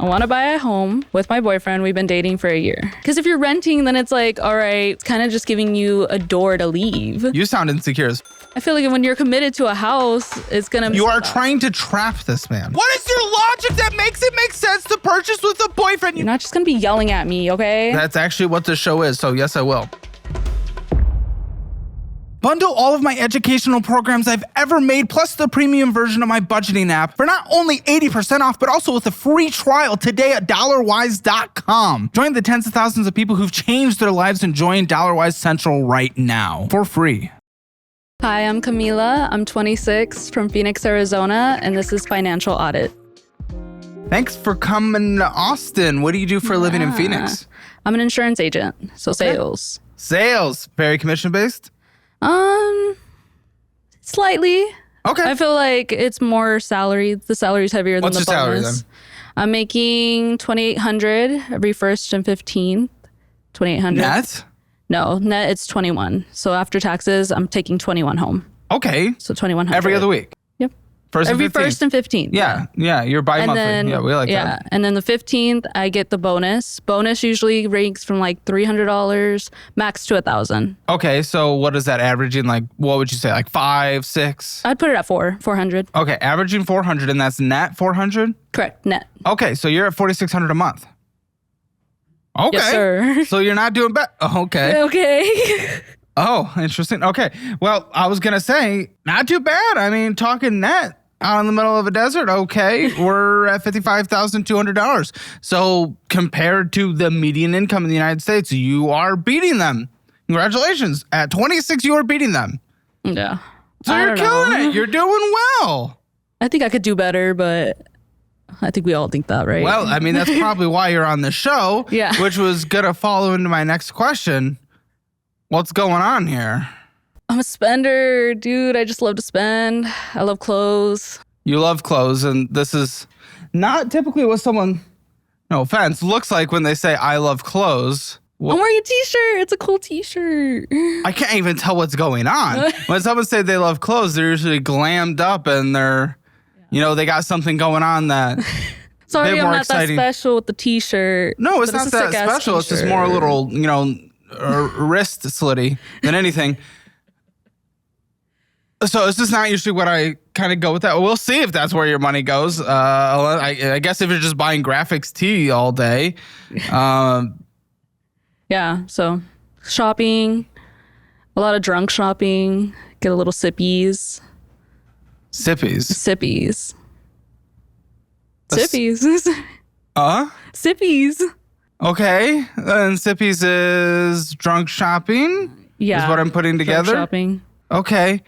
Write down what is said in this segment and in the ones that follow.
I want to buy a home with my boyfriend. We've been dating for a year. Because if you're renting, then it's like, all right, it's kind of just giving you a door to leave. You sound insecure. I feel like when you're committed to a house, it's going to... You are trying to trap this man. What is your logic that makes it make sense to purchase with a boyfriend? You're not just going to be yelling at me, okay? That's actually what this show is, so yes, I will. Bundle all of my educational programs I've ever made, plus the premium version of my budgeting app for not only 80% off, but also with a free trial today at dollarwise.com. Join the tens of thousands of people who've changed their lives and join DollarWise Central right now for free. Hi, I'm Camila. I'm 26 from Phoenix, Arizona, and this is Financial Audit. Thanks for coming to Austin. What do you do for a living in Phoenix? I'm an insurance agent, so sales. Sales. Very commission-based? Slightly. Okay. I feel like it's more salary. The salary's heavier than the bonus. What's your salary then? I'm making $2,800 every 1st and 15th. $2,800. Net? No, net it's 21. So after taxes, I'm taking 21 home. Okay. So 2,100 every other week. Yep. First every and 15th. 1st and 15th. Yeah. You're bi-monthly. Then, yeah, we like that. And then the 15th, I get the bonus. Bonus usually ranks from like $300 max to $1,000. Okay, so what is that averaging? Like, what would you say? Like 5, 6? I'd put it at 400. Okay, averaging 400, and that's net 400? Correct, net. Okay, so you're at 4,600 a month. Okay. Yes, sir. So you're not doing bad. Okay. Okay. Oh, interesting. Okay. Well, I was going to say, not too bad. I mean, talking net out in the middle of a desert, okay, we're at $55,200. So compared to the median income in the United States, you are beating them. Congratulations. At 26, you are beating them. Yeah. So you're killing it. You're doing well. I think I could do better, but I think we all think that, right? Well, I mean, that's probably why you're on the show, Yeah. which was going to follow into my next question. What's going on here? I'm a spender, dude. I just love to spend. I love clothes. You love clothes, and this is not typically what someone, no offense, looks like when they say, I love clothes. I'm wearing a t-shirt. It's a cool t-shirt. I can't even tell what's going on. When someone say they love clothes, they're usually glammed up and they're, you know, they got something going on that. Sorry, I'm not exciting. that special with the t-shirt. No, it's but not a that sick-ass special. It's just more a little, you know, wrist slitty than anything. So it's just not usually what I kind of go with that. We'll see if that's where your money goes. I guess if you're just buying graphics tee all day. Yeah, so shopping, a lot of drunk shopping, get a little sippies. Sippies. Sippies. Sippies. Sippies. Okay. And Sippies is drunk shopping? Yeah. Is what I'm putting together? Drunk shopping. Okay.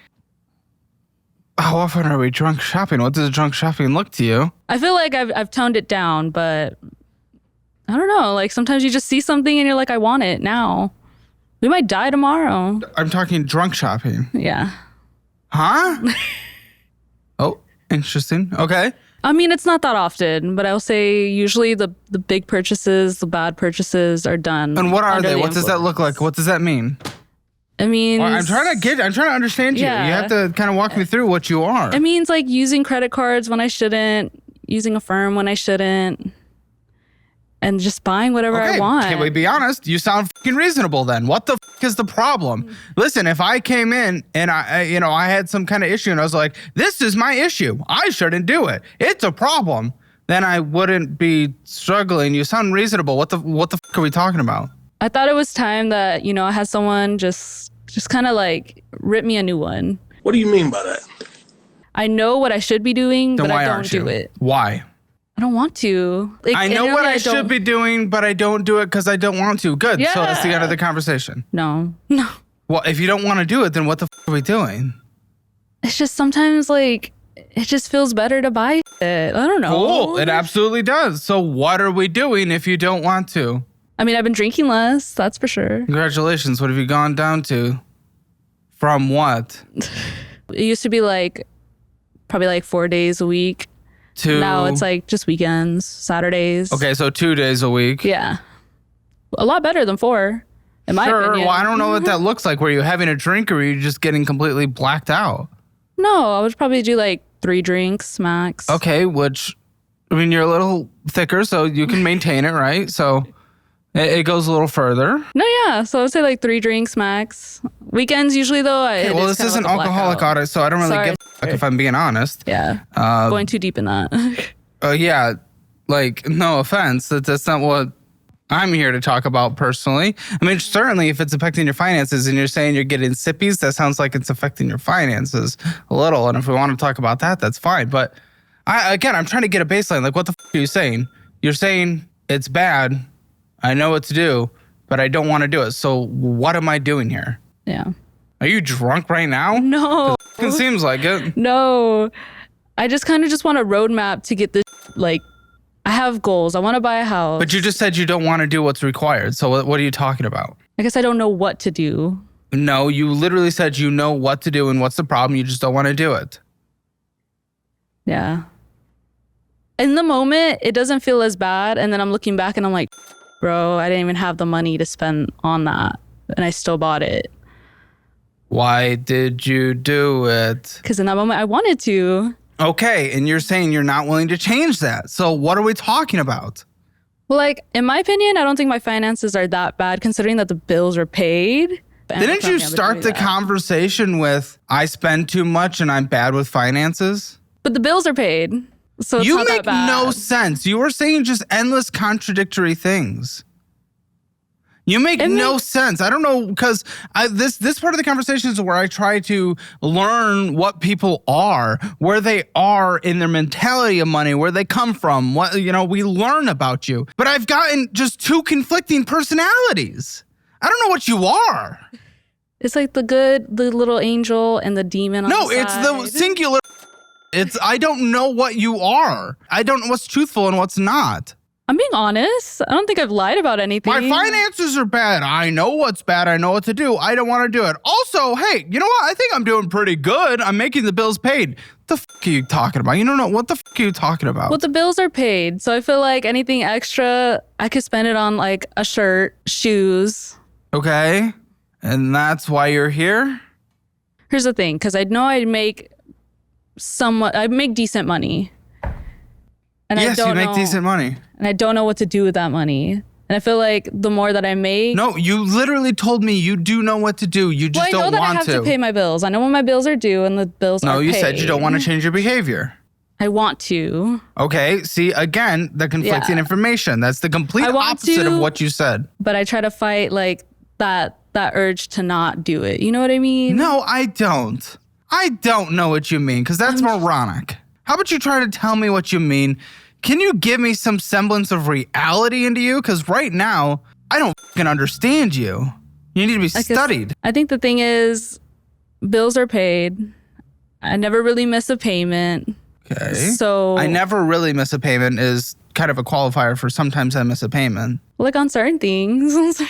How often are we drunk shopping? What does drunk shopping look to you? I feel like I've toned it down, but I don't know. Like sometimes you just see something and you're like, I want it now. We might die tomorrow. I'm talking drunk shopping. Yeah. Huh? Oh, interesting. Okay. I mean, it's not that often, but I'll say usually the big purchases, the bad purchases are done. And what are they? What does that look like? What does that mean? It means... I'm trying to understand you. Yeah. You have to kind of walk me through what you are. It means like using credit cards when I shouldn't, using a firm when I shouldn't, and just buying whatever I want. Can we be honest? You sound fucking reasonable then. What the fuck is the problem? Listen, if I came in and I had some kind of issue and I was like, this is my issue, I shouldn't do it, it's a problem, then I wouldn't be struggling. You sound reasonable. What the fuck are we talking about? I thought it was time that, I had someone just kind of like rip me a new one. What do you mean by that? I know what I should be doing, Then but why I don't aren't do you? it. Why? I don't want to. Like, I know what I should be doing, but I don't do it because I don't want to. Good. Yeah. So that's the end of the conversation. No. Well, if you don't want to do it, then what the fuck are we doing? It's just sometimes like, it just feels better to buy it. I don't know. Cool. It absolutely does. So what are we doing if you don't want to? I mean, I've been drinking less, that's for sure. Congratulations. What have you gone down to? From what? It used to be like, probably like 4 days a week. Now it's like just weekends, Saturdays. Okay, so 2 days a week. Yeah. A lot better than 4, in my opinion. Well, I don't know what that looks like. Were you having a drink or were you just getting completely blacked out? No, I would probably do like 3 drinks max. Okay, which I mean, you're a little thicker, so you can maintain it, right? So it goes a little further. No, yeah. So I'd say like 3 drinks max. Weekends usually though. Well, this is an alcoholic audit, so I don't really give a fuck if I'm being honest. Yeah. Going too deep in that. Yeah. Like, no offense. That's not what I'm here to talk about personally. I mean, certainly if it's affecting your finances and you're saying you're getting sippies, that sounds like it's affecting your finances a little. And if we want to talk about that, that's fine. But I'm trying to get a baseline. Like, what the fuck are you saying? You're saying it's bad. I know what to do, but I don't want to do it. So what am I doing here? Yeah. Are you drunk right now? No. It seems like it. No. I just kind of just want a roadmap to get this, like, I have goals. I want to buy a house. But you just said you don't want to do what's required. So what are you talking about? I guess I don't know what to do. No, you literally said you know what to do and what's the problem. You just don't want to do it. Yeah. In the moment, it doesn't feel as bad. And then I'm looking back and I'm like, bro, I didn't even have the money to spend on that. And I still bought it. Why did you do it? Because in that moment, I wanted to. Okay, and you're saying you're not willing to change that. So what are we talking about? Well, like, in my opinion, I don't think my finances are that bad considering that the bills are paid. Didn't you start the conversation with, I spend too much and I'm bad with finances? But the bills are paid. So it's you not make that bad. no sense. You were saying just endless contradictory things. You make no sense. I don't know, because this part of the conversation is where I try to learn what people are, where they are in their mentality of money, where they come from. What we learn about you. But I've gotten just 2 conflicting personalities. I don't know what you are. It's like the little angel and the demon on the side. No, it's the singular. I don't know what you are. I don't know what's truthful and what's not. I'm being honest. I don't think I've lied about anything. My finances are bad. I know what's bad. I know what to do. I don't want to do it. Also, hey, you know what? I think I'm doing pretty good. I'm making the bills paid. The f*** are you talking about? You don't know. What the f*** are you talking about? Well, the bills are paid. So I feel like anything extra, I could spend it on like a shirt, shoes. Okay. And that's why you're here? Here's the thing. Because I know I make decent money. And yes, you make decent money. And I don't know what to do with that money. And I feel like the more that I make... No, you literally told me you do know what to do. You just don't want to. I know that I have to pay my bills. I know when my bills are due and the bills are paid. No, you said you don't want to change your behavior. I want to. Okay, see, again, the conflicting information. That's the complete opposite of what you said. But I try to fight like that urge to not do it. You know what I mean? No, I don't. I don't know what you mean, because that's moronic. How about you try to tell me what you mean? Can you give me some semblance of reality into you? Because right now, I don't fucking understand you. You need to be studied. I think the thing is, bills are paid. I never really miss a payment. Okay. So I never really miss a payment is kind of a qualifier for sometimes I miss a payment. Like on certain things.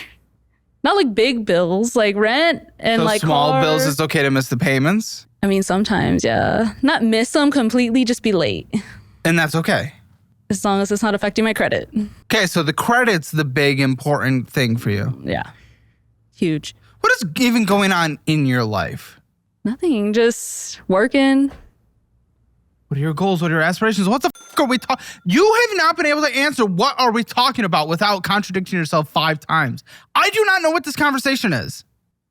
Not like big bills, like rent and like small bills, it's okay to miss the payments? I mean, sometimes, yeah. Not miss them completely, just be late. And that's okay. As long as it's not affecting my credit. Okay, so the credit's the big important thing for you. Yeah. Huge. What is even going on in your life? Nothing, just working. What are your goals? What are your aspirations? What the fuck are we talking? You have not been able to answer what are we talking about without contradicting yourself 5 times. I do not know what this conversation is.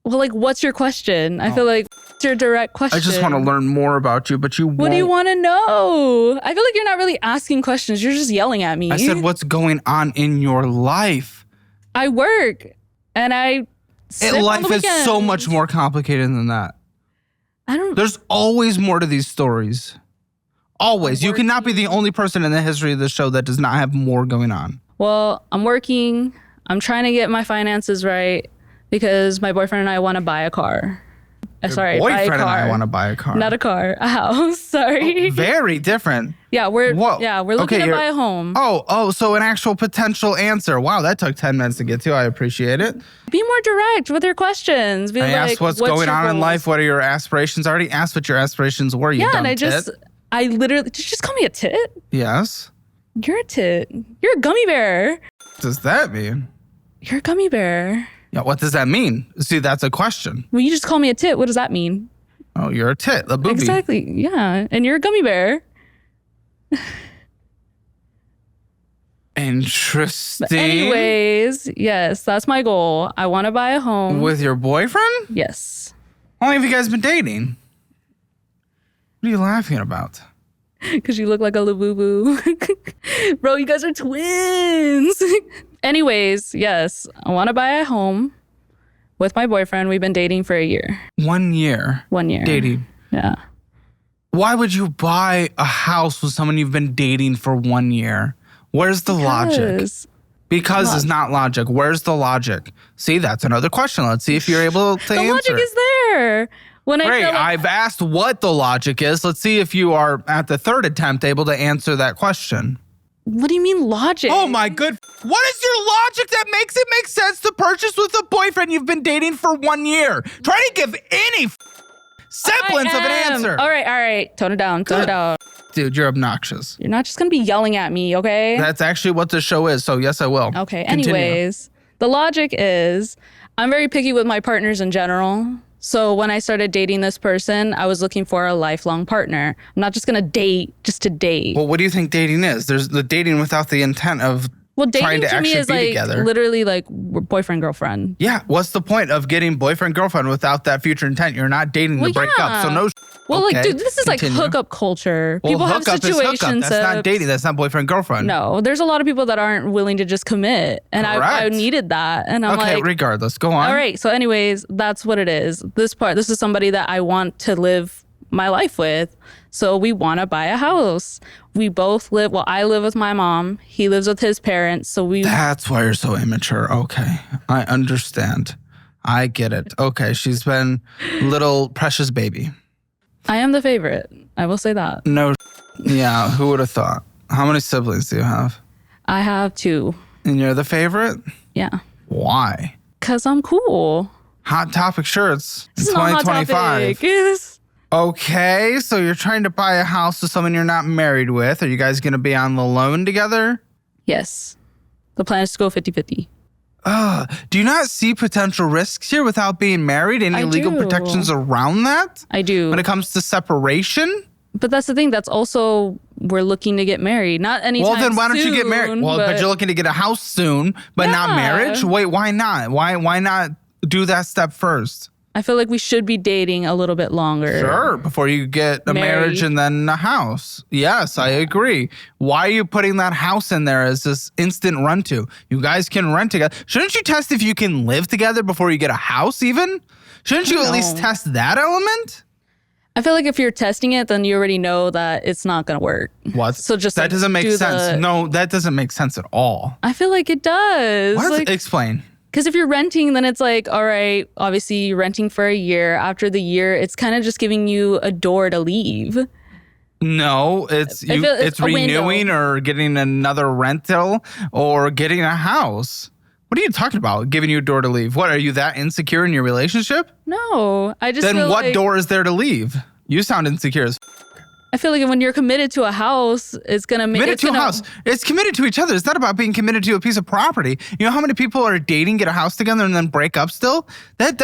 Well, like, what's your question? I feel like it's your direct question. I just want to learn more about you, but you won't. What do you want to know? I feel like you're not really asking questions. You're just yelling at me. I said, what's going on in your life? I work and I life is so much more complicated than that. There's always more to these stories. Always. You cannot be the only person in the history of the show that does not have more going on. Well, I'm working. I'm trying to get my finances right because my boyfriend and I want to buy a car. Sorry, buy a car. Boyfriend and I want to buy a car. Not a car, a house. Sorry. Oh, very different. Yeah, we're looking to buy a home. Oh, so an actual potential answer. Wow, that took 10 minutes to get to. I appreciate it. Be more direct with your questions. Be I asked what's going on in life. What are your aspirations? I already asked what your aspirations were. You dumb tit. I literally, did you just call me a tit? Yes. You're a tit. You're a gummy bear. What does that mean? You're a gummy bear. Yeah, what does that mean? See, that's a question. Well, you just call me a tit. What does that mean? Oh, you're a tit, a booby. Exactly. Yeah. And you're a gummy bear. Interesting. But anyways, yes, that's my goal. I want to buy a home. With your boyfriend? Yes. How long have you guys been dating? What are you laughing about? Because you look like a Labubu. Bro, you guys are twins. Anyways, yes, I want to buy a home with my boyfriend. We've been dating for a year. 1 year. 1 year. Dating. Yeah. Why would you buy a house with someone you've been dating for 1 year? Where's the logic? Because it's not logic. Where's the logic? See, that's another question. Let's see if you're able to answer. The logic is there. When Great. I feel like I've asked what the logic is. Let's see if you are, at the third attempt, able to answer that question. What do you mean logic? Oh my good. What is your logic that makes it make sense to purchase with a boyfriend you've been dating for 1 year? Try to give any semblance of an answer. All right. Tone it down. Tone it down. Dude, you're obnoxious. You're not just going to be yelling at me, okay? That's actually what the show is. So yes, I will. Okay. Continue. Anyways, the logic is I'm very picky with my partners in general. So when I started dating this person, I was looking for a lifelong partner. I'm not just going to date just to date. Well, what do you think dating is? There's the dating without the intent of trying dating to to me actually is be like together. literally like boyfriend, girlfriend. Yeah. What's the point of getting boyfriend, girlfriend without that future intent? You're not dating to break up. So no. Well, okay. like, dude, this is Continue. like hookup culture. Well, People have hookup is hookup. situations. That's not dating. That's not boyfriend, girlfriend. No, there's a lot of people that aren't willing to just commit. And I needed that. And I'm okay, like, regardless, go on. all right. So anyways, that's what it is. This is somebody that I want to live my life with. So we want to buy a house. We both live, well, I live with my mom. He lives with his parents. So That's why you're so immature. Okay. I understand. I get it. Okay. She's been little precious baby. I am the favorite. I will say that. No. Yeah. Who would have thought? How many siblings do you have? I have 2. And you're the favorite? Yeah. Why? Because I'm cool. Hot topic shirts in This is not Hot 2025. Topic. Okay, so you're trying to buy a house with someone you're not married with. Are you guys going to be on the loan together? Yes. The plan is to go 50-50. Do you not see potential risks here without being married? Any legal protections around that? I do. When it comes to separation? But that's the thing. That's also, we're looking to get married. Not anytime Well, then why don't you get married? Well, but you're looking to get a house soon, but not marriage? Wait, why not? Why not do that step first? I feel like we should be dating a little bit longer. Sure, before you get a marriage and then a house. Yes, I agree. Why are you putting that house in there as this instant run to? You guys can rent together. Shouldn't you test if you can live together before you get a house even? Shouldn't you at least test that element? I feel like if you're testing it, then you already know that it's not going to work. What? So just that doesn't make sense. No, that doesn't make sense at all. I feel like it does. What? Explain. Because if you're renting, then it's like, all right, obviously you're renting for a year. After the year, it's kind of just giving you a door to leave. No, it's renewing or getting another rental or getting a house. What are you talking about? Giving you a door to leave? What, are you that insecure in your relationship? No, I just Then feel what like, door is there to leave? You sound insecure as I feel like when you're committed to a house, it's gonna make committed to a house. It's committed to each other. It's not about being committed to a piece of property. You know how many people are dating, get a house together, and then break up still? That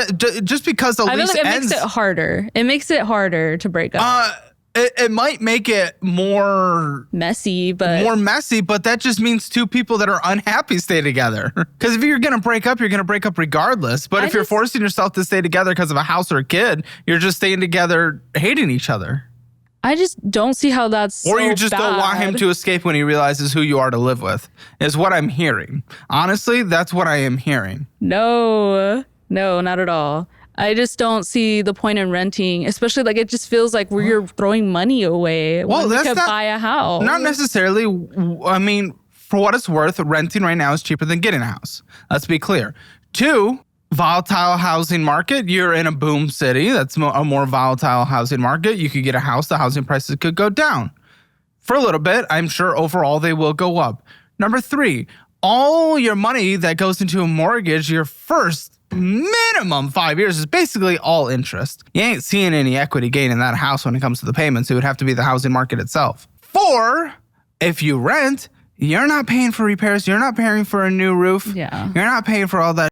just because the lease it ends, makes it harder. It makes it harder to break up. It might make it more messy, but that just means two people that are unhappy stay together. Because if you're gonna break up, you're gonna break up regardless. But if you're forcing yourself to stay together because of a house or a kid, you're just staying together hating each other. I just don't see how that's Or so you just don't want him to escape when he realizes who you are to live with, is what I'm hearing. Honestly, that's what I am hearing. No, not at all. I just don't see the point in renting, especially like it just feels like you're throwing money away when you could buy a house. Not necessarily. I mean, for what it's worth, renting right now is cheaper than getting a house. Let's be clear. 2, volatile housing market. You're in a boom city. That's a more volatile housing market. You could get a house. The housing prices could go down for a little bit. I'm sure overall they will go up. Number 3, all your money that goes into a mortgage, your first minimum 5 years is basically all interest. You ain't seeing any equity gain in that house when it comes to the payments. It would have to be the housing market itself. 4, if you rent, you're not paying for repairs. You're not paying for a new roof. Yeah. You're not paying for all that.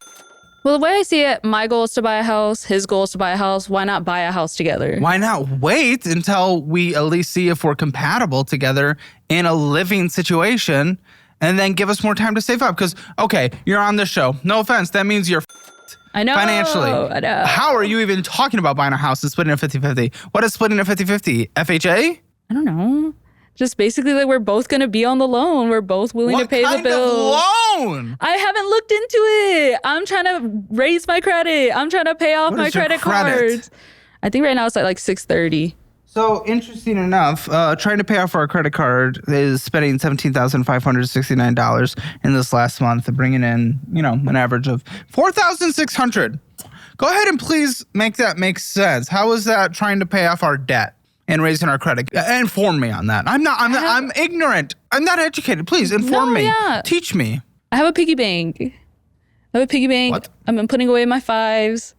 Well, the way I see it, my goal is to buy a house. His goal is to buy a house. Why not buy a house together? Why not wait until we at least see if we're compatible together in a living situation and then give us more time to save up. Because, okay, you're on this show. No offense. That means you're I know. financially. I know. How are you even talking about buying a house and splitting a 50-50? What is splitting a 50-50? FHA? I don't know. Just basically like we're both going to be on the loan. We're both willing to pay the bill. What kind of loan? I haven't looked into it. I'm trying to raise my credit. I'm trying to pay off my credit cards. I think right now it's at like 630. So interesting enough, trying to pay off our credit card is spending $17,569 in this last month, bringing in, an average of $4,600. Go ahead and please make that make sense. How is that trying to pay off our debt and raising our credit? Inform me on that. I'm ignorant. I'm not educated. Please inform me. Yeah. Teach me. I have a piggy bank. What? I've been putting away my fives.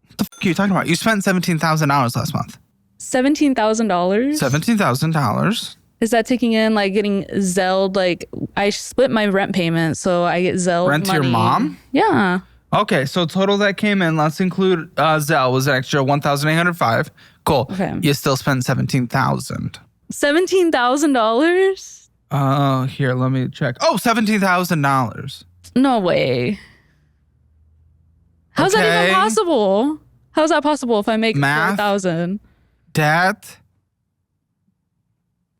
What the f*** are you talking about? You spent $17,000 last month. $17,000? $17,000. Is that taking in like getting Zelled? Like I split my rent payment, so I get Zelled Rent money. to your mom? Yeah. Okay, so total that came in, let's include Zelle, was an extra $1,805. Cool. Okay. You still spent $17,000. $17,000? Here, let me check. Oh, $17,000. No way. How's that even possible? How's that possible if I make $4,000? Debt.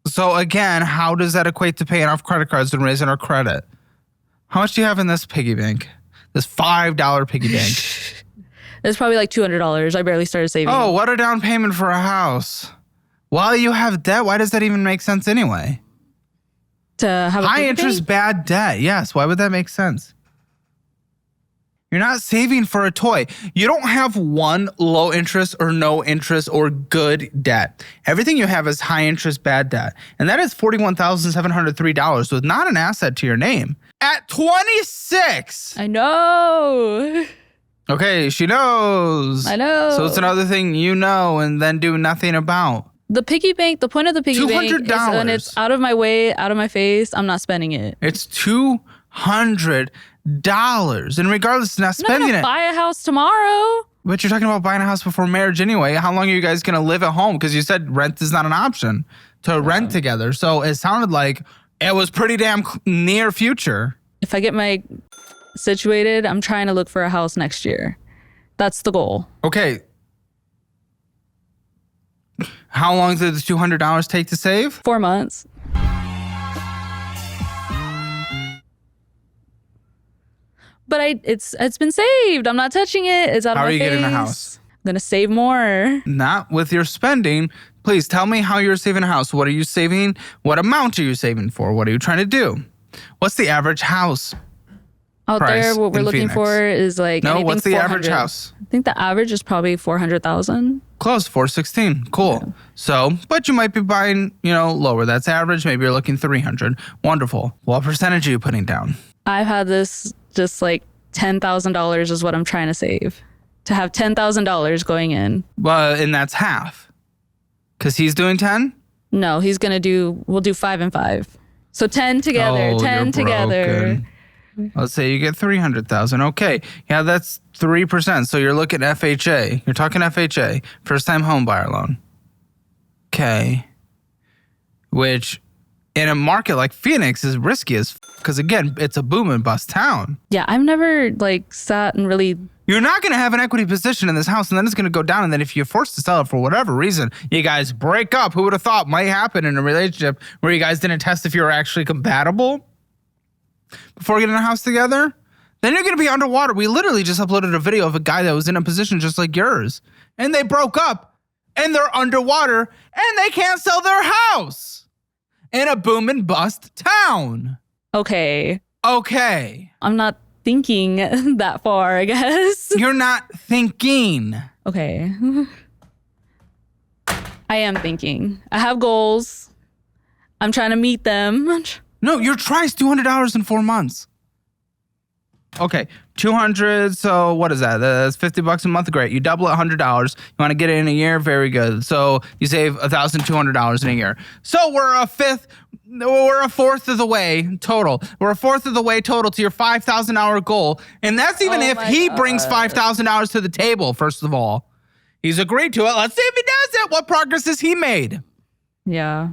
So again, how does that equate to paying off credit cards and raising our credit? How much do you have in this piggy bank? This $5 piggy bank. It's probably like $200. I barely started saving. Oh, what a down payment for a house. While you have debt, why does that even make sense anyway? To have a high interest, bad debt. Yes, why would that make sense? You're not saving for a toy. You don't have one low interest or no interest or good debt. Everything you have is high interest, bad debt. And that is $41,703 with not an asset to your name. At 26. I know. Okay, she knows. I know. So it's another thing you know and then do nothing about. The piggy bank, the point of the piggy bank is when it's out of my way, out of my face, I'm not spending it. It's $200. And regardless, not spending it. Buy a house tomorrow. But you're talking about buying a house before marriage anyway. How long are you guys going to live at home? Because you said rent is not an option to rent together. So it sounded like it was pretty damn near future. If I get my situated, I'm trying to look for a house next year. That's the goal. Okay. How long did the $200 take to save? 4 months. But it's been saved. I'm not touching it. It's out of my face. How are you getting a house? I'm going to save more. Not with your spending. Please tell me how you're saving a house. What are you saving? What amount are you saving for? What are you trying to do? What's the average house out there? What we're looking for is like what's the average house? I think the average is probably 400,000. Close, 416. Cool. Yeah. So, but you might be buying, lower. That's average. Maybe you're looking 300. Wonderful. What percentage are you putting down? I've had this just like $10,000 is what I'm trying to save. To have $10,000 going in. Well, and that's half. Because he's doing 10? No, we'll do 5 and 5. So 10 together, 10 together. Let's say you get 300,000. Okay. Yeah, that's 3%. So you're looking at FHA. You're talking FHA, first time home buyer loan. Okay. Which in a market like Phoenix is risky as because again, it's a boom and bust town. Yeah, I've never sat and really. You're not going to have an equity position in this house, and then it's going to go down. And then if you're forced to sell it for whatever reason, you guys break up. Who would have thought might happen in a relationship where you guys didn't test if you were actually compatible before getting a house together? Then you're going to be underwater. We literally just uploaded a video of a guy that was in a position just like yours, and they broke up, and they're underwater, and they can't sell their house in a boom and bust town. Okay. I'm not thinking that far, I guess. You're not thinking. Okay. I am thinking. I have goals. I'm trying to meet them. No, your try's $200 in 4 months. Okay, 200. So what is that? That's $50 a month. Great. You double it, $100. You want to get it in a year? Very good. So you save $1,200 in a year. So we're a fourth of the way total. We're a fourth of the way total to your $5,000 goal. And that's even if he brings $5,000 to the table, first of all. He's agreed to it. Let's see if he does it. What progress has he made? Yeah.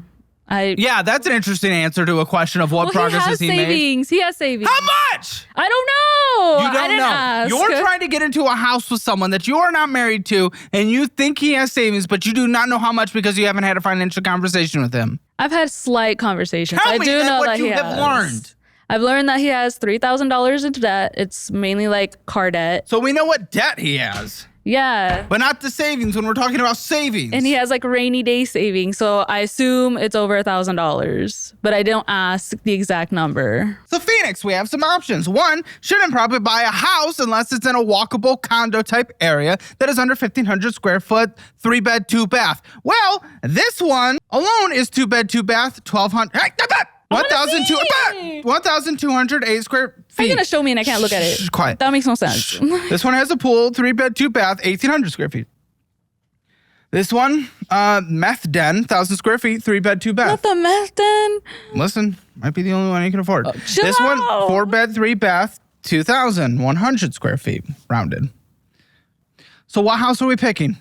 Yeah, that's an interesting answer to a question of what progress has he made. He has savings. How much? I don't know. You don't I didn't know. ask. You're trying to get into a house with someone that you are not married to, and you think he has savings, but you do not know how much because you haven't had a financial conversation with him. I've had slight conversations. Tell I me do know what that you he have has. learned. I've learned that he has $3,000 in debt. It's mainly like car debt. So we know what debt he has, Yeah. but not the savings when we're talking about savings. And he has like rainy day savings. So I assume it's over $1,000, but I don't ask the exact number. So Phoenix, we have some options. One, shouldn't probably buy a house unless it's in a walkable condo type area that is under 1,500 square foot, 3-bed, 2-bath. Well, this one alone is 2-bed, 2-bath, 1,200. 1,208 square feet. You're going to show me and I can't look at it. Shh, quiet. That makes no sense. This one has a pool, 3-bed, 2-bath, 1,800 square feet. This one, meth den, 1,000 square feet, 3-bed, 2-bath. Not the meth den. Listen, might be the only one you can afford. Chill This one, out. 4-bed, 3-bath, 2,100 square feet, rounded. So what house are we picking?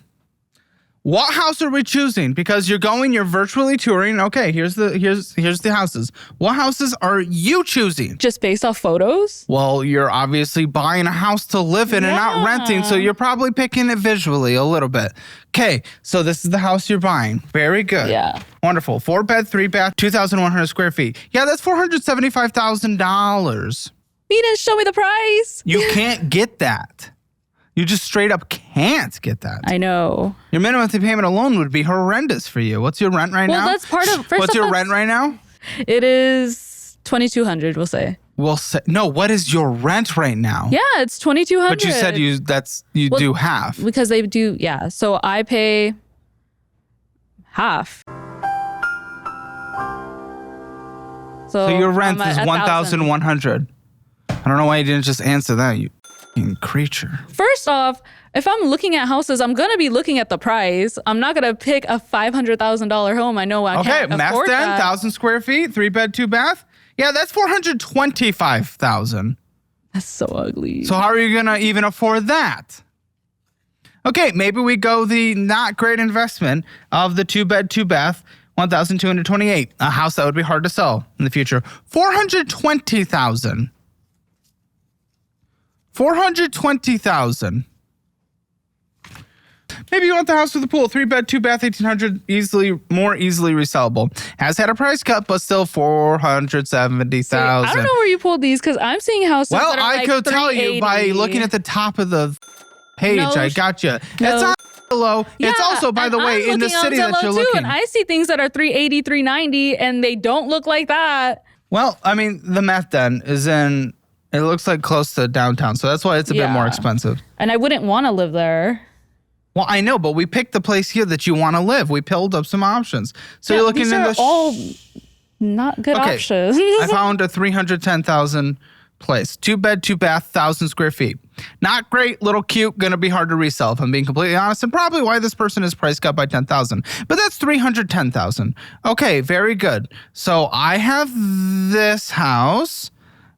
What house are we choosing? Because you're virtually touring. Okay, here's the houses. What houses are you choosing? Just based off photos? Well, you're obviously buying a house to live in and not renting, so you're probably picking it visually a little bit. Okay, so this is the house you're buying. Very good. Yeah. Wonderful. 4-bed, 3-bath, 2,100 square feet. Yeah, that's $475,000. You didn't show me the price. You can't get that. You just straight up can't get that. I know. Your minimum monthly payment alone would be horrendous for you. What's your rent right now? Well, that's part of... What's your rent right now? It is $2,200, we'll say. We'll say, no, what is your rent right now? Yeah, it's $2,200. But you said you do half. Because they do, yeah. So I pay half. So your rent I'm is at $1,100. I don't know why you didn't just answer that, you creature. First off, if I'm looking at houses, I'm going to be looking at the price. I'm not going to pick a $500,000 home. I know I can't afford that. 1,000 square feet, 3-bed, 2-bath. Yeah, that's $425,000. That's so ugly. So how are you going to even afford that? Okay, maybe we go the not great investment of the 2-bed, 2-bath, 1,228. A house that would be hard to sell in the future. $420,000. $420,000. Maybe you want the house with a pool, 3-bed, 2-bath, 1,800, more easily resellable. Has had a price cut, but still $470,000. I don't know where you pulled these because I'm seeing houses. Well, that are I like could tell you by $380. looking at the top of the page. I got you. No. It's on Zillow. Yeah, it's also, by the way, in the city that you're looking. And I see things that are $380, $390, and they don't look like that. Well, I mean, the meth den is in. It looks like close to downtown, so that's why it's a bit more expensive. And I wouldn't want to live there. Well, I know, but we picked the place here that you want to live. We pulled up some options. So you're looking these in are the all not good options. I found a $310,000 place. 2-bed, 2-bath, 1,000 square feet. Not great, little cute, gonna be hard to resell if I'm being completely honest, and probably why this person is price cut by $10,000. But that's $310,000. Okay, very good. So I have this house,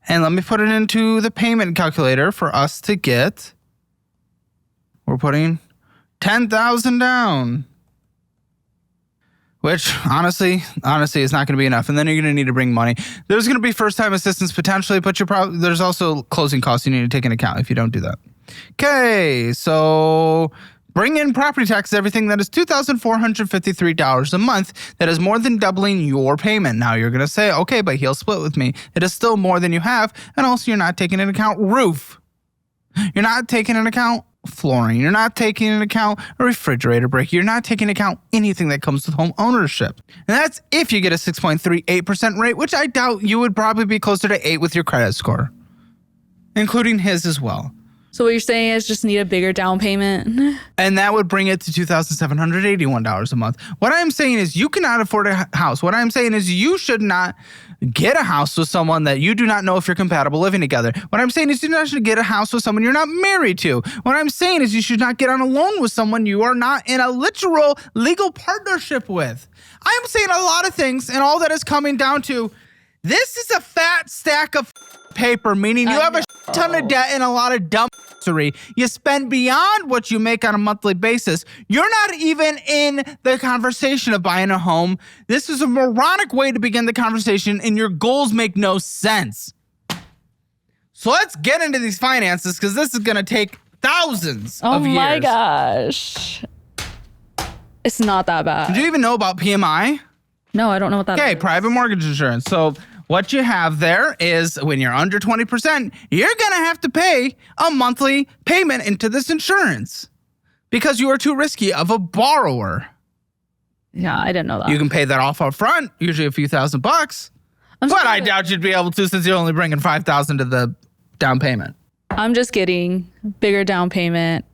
and let me put it into the payment calculator for us to get. We're putting $10,000 down. Which, honestly is not going to be enough. And then you're going to need to bring money. There's going to be first-time assistance potentially, but there's also closing costs you need to take into account if you don't do that. Okay, so bring in property taxes, everything that is $2,453 a month. That is more than doubling your payment. Now you're going to say, okay, but he'll split with me. It is still more than you have. And also you're not taking into account roof. You're not taking into account flooring. You're not taking into account a refrigerator break. You're not taking into account anything that comes with home ownership. And that's if you get a 6.38% rate, which I doubt. You would probably be closer to 8 with your credit score, including his as well. So what you're saying is just need a bigger down payment? And that would bring it to $2,781 a month. What I'm saying is you cannot afford a house. What I'm saying is you should not get a house with someone that you do not know if you're compatible living together. What I'm saying is you should not get a house with someone you're not married to. What I'm saying is you should not get on a loan with someone you are not in a literal legal partnership with. I'm saying a lot of things, and all that is coming down to this is a fat stack of paper, meaning you have a ton of debt and a lot of dumb luxury. You spend beyond what you make on a monthly basis. You're not even in the conversation of buying a home. This is a moronic way to begin the conversation, and your goals make no sense. So let's get into these finances, because this is going to take thousands of years. Oh my gosh. It's not that bad. Do you even know about PMI? No, I don't know what that is. Okay, private mortgage insurance. So what you have there is when you're under 20%, you're going to have to pay a monthly payment into this insurance because you are too risky of a borrower. Yeah, I didn't know that. You can pay that off up front, usually a few $1,000 bucks. But I doubt you'd be able to, since you're only bringing $5,000 to the down payment. I'm just getting bigger down payment.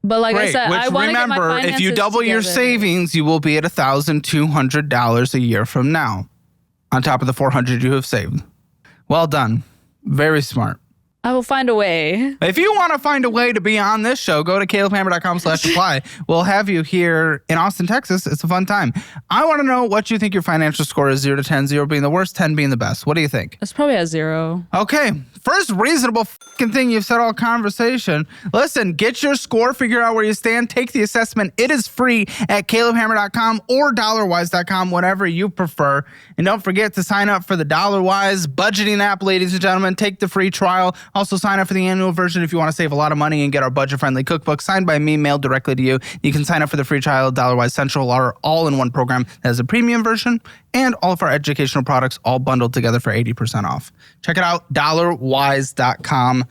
But like I said, I want to get my remember, finances if you double your together. savings, you will be at $1,200 a year from now, on top of the $400 you have saved. Well done. Very smart. I will find a way. If you want to find a way to be on this show, go to calebhammer.com/apply. We'll have you here in Austin, Texas. It's a fun time. I want to know what you think your financial score is, 0 to 10, 0 being the worst, 10 being the best. What do you think? It's probably at 0. Okay, first reasonable fucking thing you've said all conversation. Listen, get your score, figure out where you stand, take the assessment. It is free at calebhammer.com or dollarwise.com, whatever you prefer. And don't forget to sign up for the Dollarwise budgeting app, ladies and gentlemen. Take the free trial. Also sign up for the annual version if you want to save a lot of money and get our budget-friendly cookbook signed by me, mailed directly to you. You can sign up for the free trial, Dollarwise Central, our all-in-one program that has a premium version and all of our educational products all bundled together for 80% off. Check it out, dollarwise.com.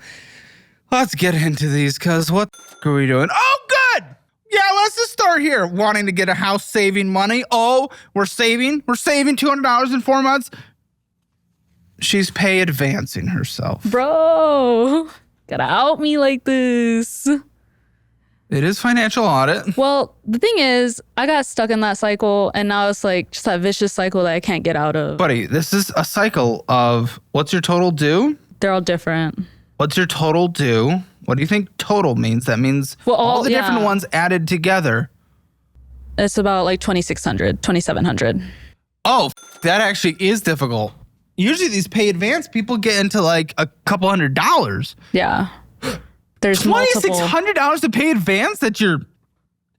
Let's get into these, because what the f- are we doing? Oh, good! Yeah, let's just start here. Wanting to get a house, saving money. Oh, we're saving $200 in 4 months. She's pay advancing herself. Bro, gotta out me like this. It is financial audit. Well, the thing is, I got stuck in that cycle, and now it's like just that vicious cycle that I can't get out of. Buddy, this is a cycle of what's your total due? They're all different. What's your total due? What do you think total means? That means all the different ones added together. It's about like 2,600, 2,700. Oh, that actually is difficult. Usually these pay advance people get into like a couple $100. Yeah. There's multiple. $2,600 to pay advance that you're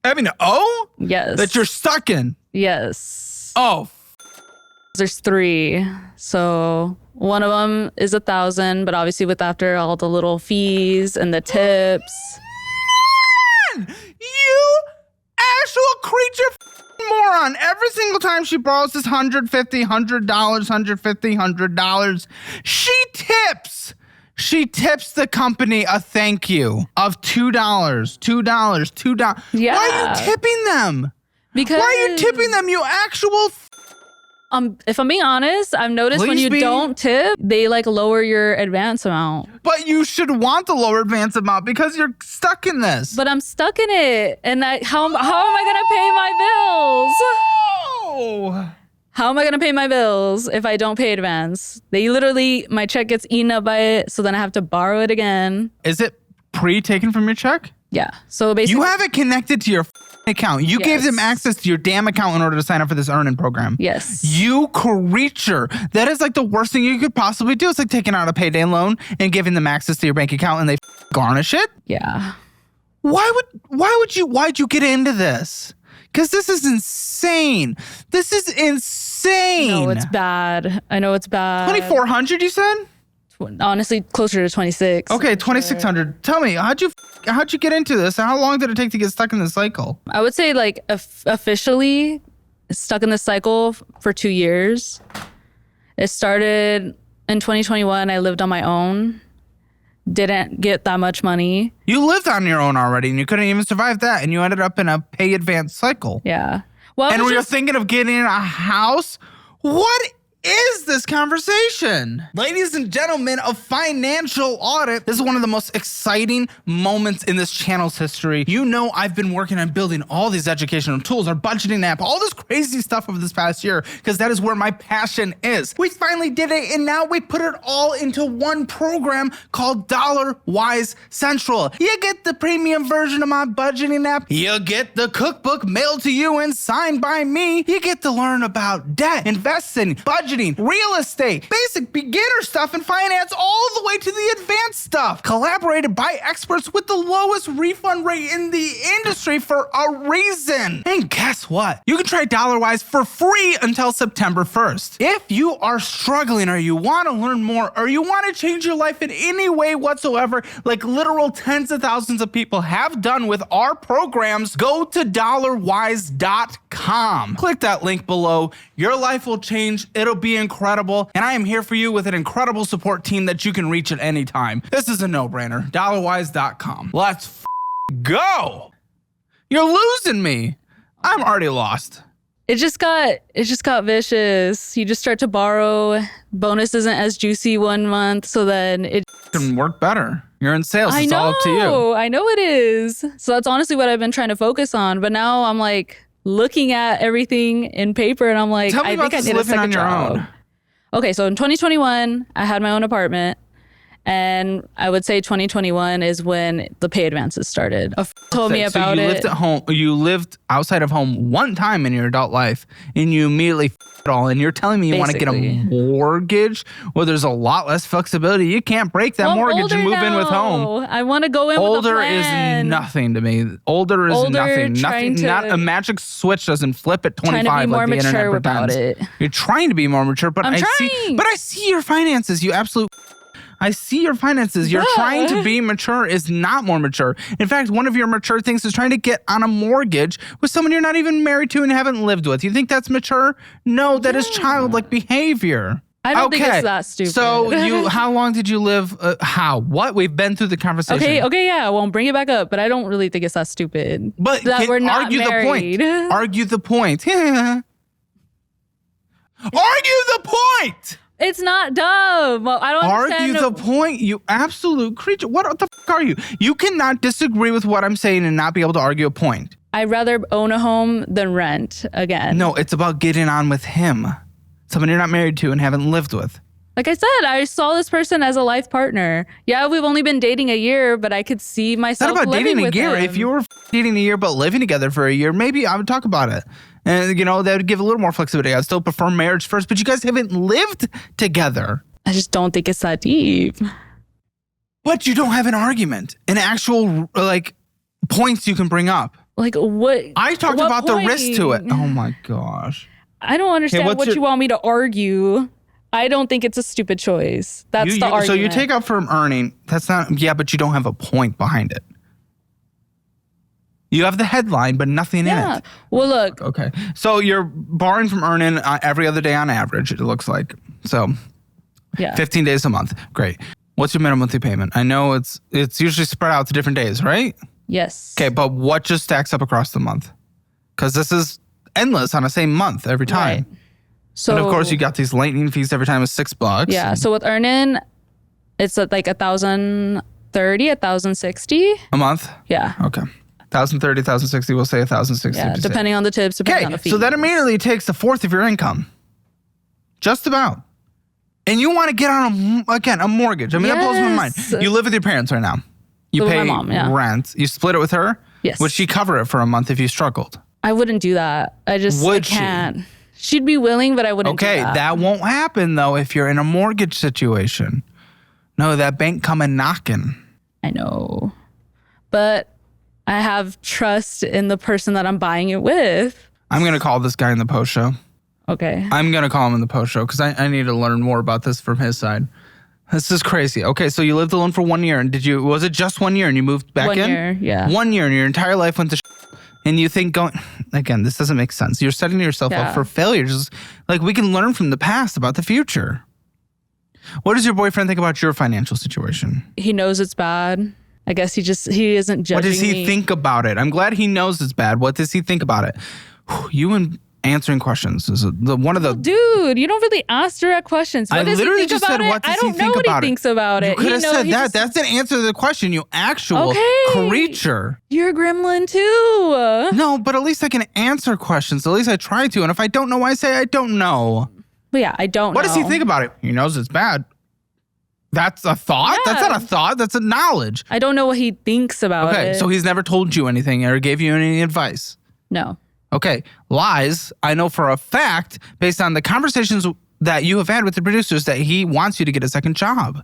having to owe? Yes. That you're stuck in? Yes. Oh. There's 3. So one of them is 1,000, but obviously with after all the little fees and the tips. Man, you actual creature moron. Every single time she borrows this $150, $100, she tips the company a thank you of $2. Yeah. Why are you tipping them? Because Why are you tipping them, you actual if I'm being honest, I've noticed when you don't tip, they like lower your advance amount. But you should want the lower advance amount because you're stuck in this. But I'm stuck in it. And how am I going to pay my bills? Oh. How am I going to pay my bills if I don't pay advance? My check gets eaten up by it, so then I have to borrow it again. Is it pre-taken from your check? Yeah. So basically, you have it connected to your account. You gave them access to your damn account in order to sign up for this earning program. Yes. You creature. That is like the worst thing you could possibly do. It's like taking out a payday loan and giving them access to your bank account and they garnish it. Yeah. Why'd you get into this? Because this is insane. This is insane. No, it's bad. I know it's bad. 2,400, you said? Honestly, closer to 26. Okay, 2,600. Tell me, how'd you get into this? And how long did it take to get stuck in this cycle? I would say like officially stuck in this cycle for 2 years. It started in 2021. I lived on my own. Didn't get that much money. You lived on your own already and you couldn't even survive that. And you ended up in a pay advance cycle. Yeah. Well, and you're thinking of getting a house? What is this conversation? Ladies and gentlemen of financial audit, this is one of the most exciting moments in this channel's history. You know, I've been working on building all these educational tools, our budgeting app, all this crazy stuff over this past year, because that is where my passion is. We finally did it, and now we put it all into one program called Dollarwise Central. You get the premium version of my budgeting app. You get the cookbook mailed to you and signed by me. You get to learn about debt, investing, budgeting, budgeting, real estate, basic beginner stuff in finance, all the way to the advanced stuff. Collaborated by experts with the lowest refund rate in the industry for a reason. And guess what? You can try DollarWise for free until September 1st. If you are struggling or you want to learn more or you want to change your life in any way whatsoever, like literal tens of thousands of people have done with our programs, go to dollarwise.com. Click that link below. Your life will change. It'll be incredible. And I am here for you with an incredible support team that you can reach at any time. This is a no-brainer. Dollarwise.com. Let's go. You're losing me. I'm already lost. It just got vicious. You just start to borrow. Bonus isn't as juicy one month, so then it can work better. You're in sales. It's all up to you. I know it is. So that's honestly what I've been trying to focus on. But now I'm like looking at everything in paper, and I'm like, I think I need a second job. Okay, so in 2021, I had my own apartment. And I would say 2021 is when the pay advances started. A told me about it. So you lived at home. You lived outside of home one time in your adult life, and you immediately it all. And you're telling me you want to get a mortgage? Well, there's a lot less flexibility. You can't break that mortgage and move in with home. I want to go in with a plan. Older is nothing to me. Older is nothing. Nothing. Not a magic switch doesn't flip at 25 trying to be more like the mature internet about pretends. it. You're trying to be more mature, but I see your finances. You absolute. I see your finances. You're trying to be mature is not more mature. In fact, one of your mature things is trying to get on a mortgage with someone you're not even married to and haven't lived with. You think that's mature? No, that is childlike behavior. I don't think it's that stupid. So how long did you live? What? We've been through the conversation. Okay, yeah, I won't bring it back up, but I don't really think it's that stupid. But that we're not married. Argue the point. Argue the point. It's not dumb. Well, I don't argue the point, you absolute creature. What the f*** are you? You cannot disagree with what I'm saying and not be able to argue a point. I'd rather own a home than rent again. No, it's about getting on with him. Someone you're not married to and haven't lived with. Like I said, I saw this person as a life partner. Yeah, we've only been dating a year, but I could see myself living with him. It's not about dating a year. If you were dating a year but living together for a year, maybe I would talk about it. And, that would give a little more flexibility. I'd still prefer marriage first, but you guys haven't lived together. I just don't think it's that deep. But you don't have an argument, an actual, points you can bring up. Like what? I talked about the risk to it. Oh, my gosh. I don't understand what you want me to argue. I don't think it's a stupid choice. That's the argument. So you take up from earning. That's not, but you don't have a point behind it. You have the headline, but nothing in it. Well, look. Okay. So you're borrowing from earning every other day on average, it looks like. So 15 days a month. Great. What's your minimum monthly payment? I know it's usually spread out to different days, right? Yes. Okay, but what just stacks up across the month? Because this is endless on the same month every time. Right. So, and of course, you got these lightning fees every time is $6. Yeah. So with earning, it's at like $1,030, $1,060 a month. Yeah. Okay. 1,030, 1,060. We'll say 1,060. Yeah, depending on the tips, depending on the fees. So that immediately takes a fourth of your income, just about. And you want to get on a mortgage. I mean, that blows my mind. You live with your parents right now. You pay with my mom, rent. You split it with her. Yes. Would she cover it for a month if you struggled? I wouldn't do that. I can't. She'd be willing, but I wouldn't do that. Okay, that won't happen, though, if you're in a mortgage situation. No, that bank coming knocking. I know. But I have trust in the person that I'm buying it with. I'm going to call this guy in the post show. Okay. I'm going to call him in the post show because I need to learn more about this from his side. This is crazy. Okay, so you lived alone for 1 year. And was it just 1 year and you moved back in? 1 year, yeah. 1 year and your entire life went to and you think again, this doesn't make sense. You're setting yourself up for failure. Just like we can learn from the past about the future. What does your boyfriend think about your financial situation? He knows it's bad. I guess he isn't judging me. What does he think about it? I'm glad he knows it's bad. What does he think about it? You and answering questions is one of the... Dude, you don't really ask direct questions. What does he think about it? I don't know what he thinks about it. You could have said that. That's an answer to the question, you actual creature. You're a gremlin too. No, but at least I can answer questions. At least I try to. And if I don't know, I say I don't know. But yeah, I don't know. What does he think about it? He knows it's bad. That's a thought? Yeah. That's not a thought. That's a knowledge. I don't know what he thinks about it. Okay, so he's never told you anything or gave you any advice? No. Okay, lies, I know for a fact, based on the conversations that you have had with the producers that he wants you to get a second job.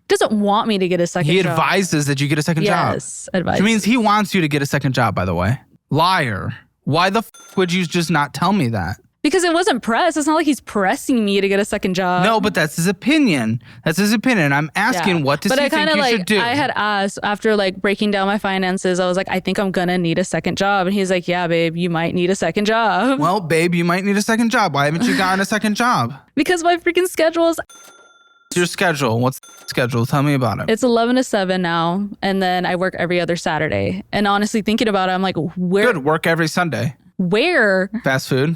Doesn't want me to get a second job. He advises that you get a second job. Yes, advice. Which means he wants you to get a second job, by the way. Liar. Why the would you just not tell me that? Because it wasn't pressed. It's not like he's pressing me to get a second job. No, but that's his opinion. That's his opinion. I'm asking, what does he think you should do? I had asked after like breaking down my finances, I was like, I think I'm going to need a second job. And he's like, yeah, babe, you might need a second job. Well, babe, you might need a second job. Why haven't you gotten a second job? Because my freaking schedule is... Your schedule. What's the schedule? Tell me about it. It's 11 to 7 now. And then I work every other Saturday. And honestly, thinking about it, I'm like, where? Good. Work every Sunday. Where? Fast food.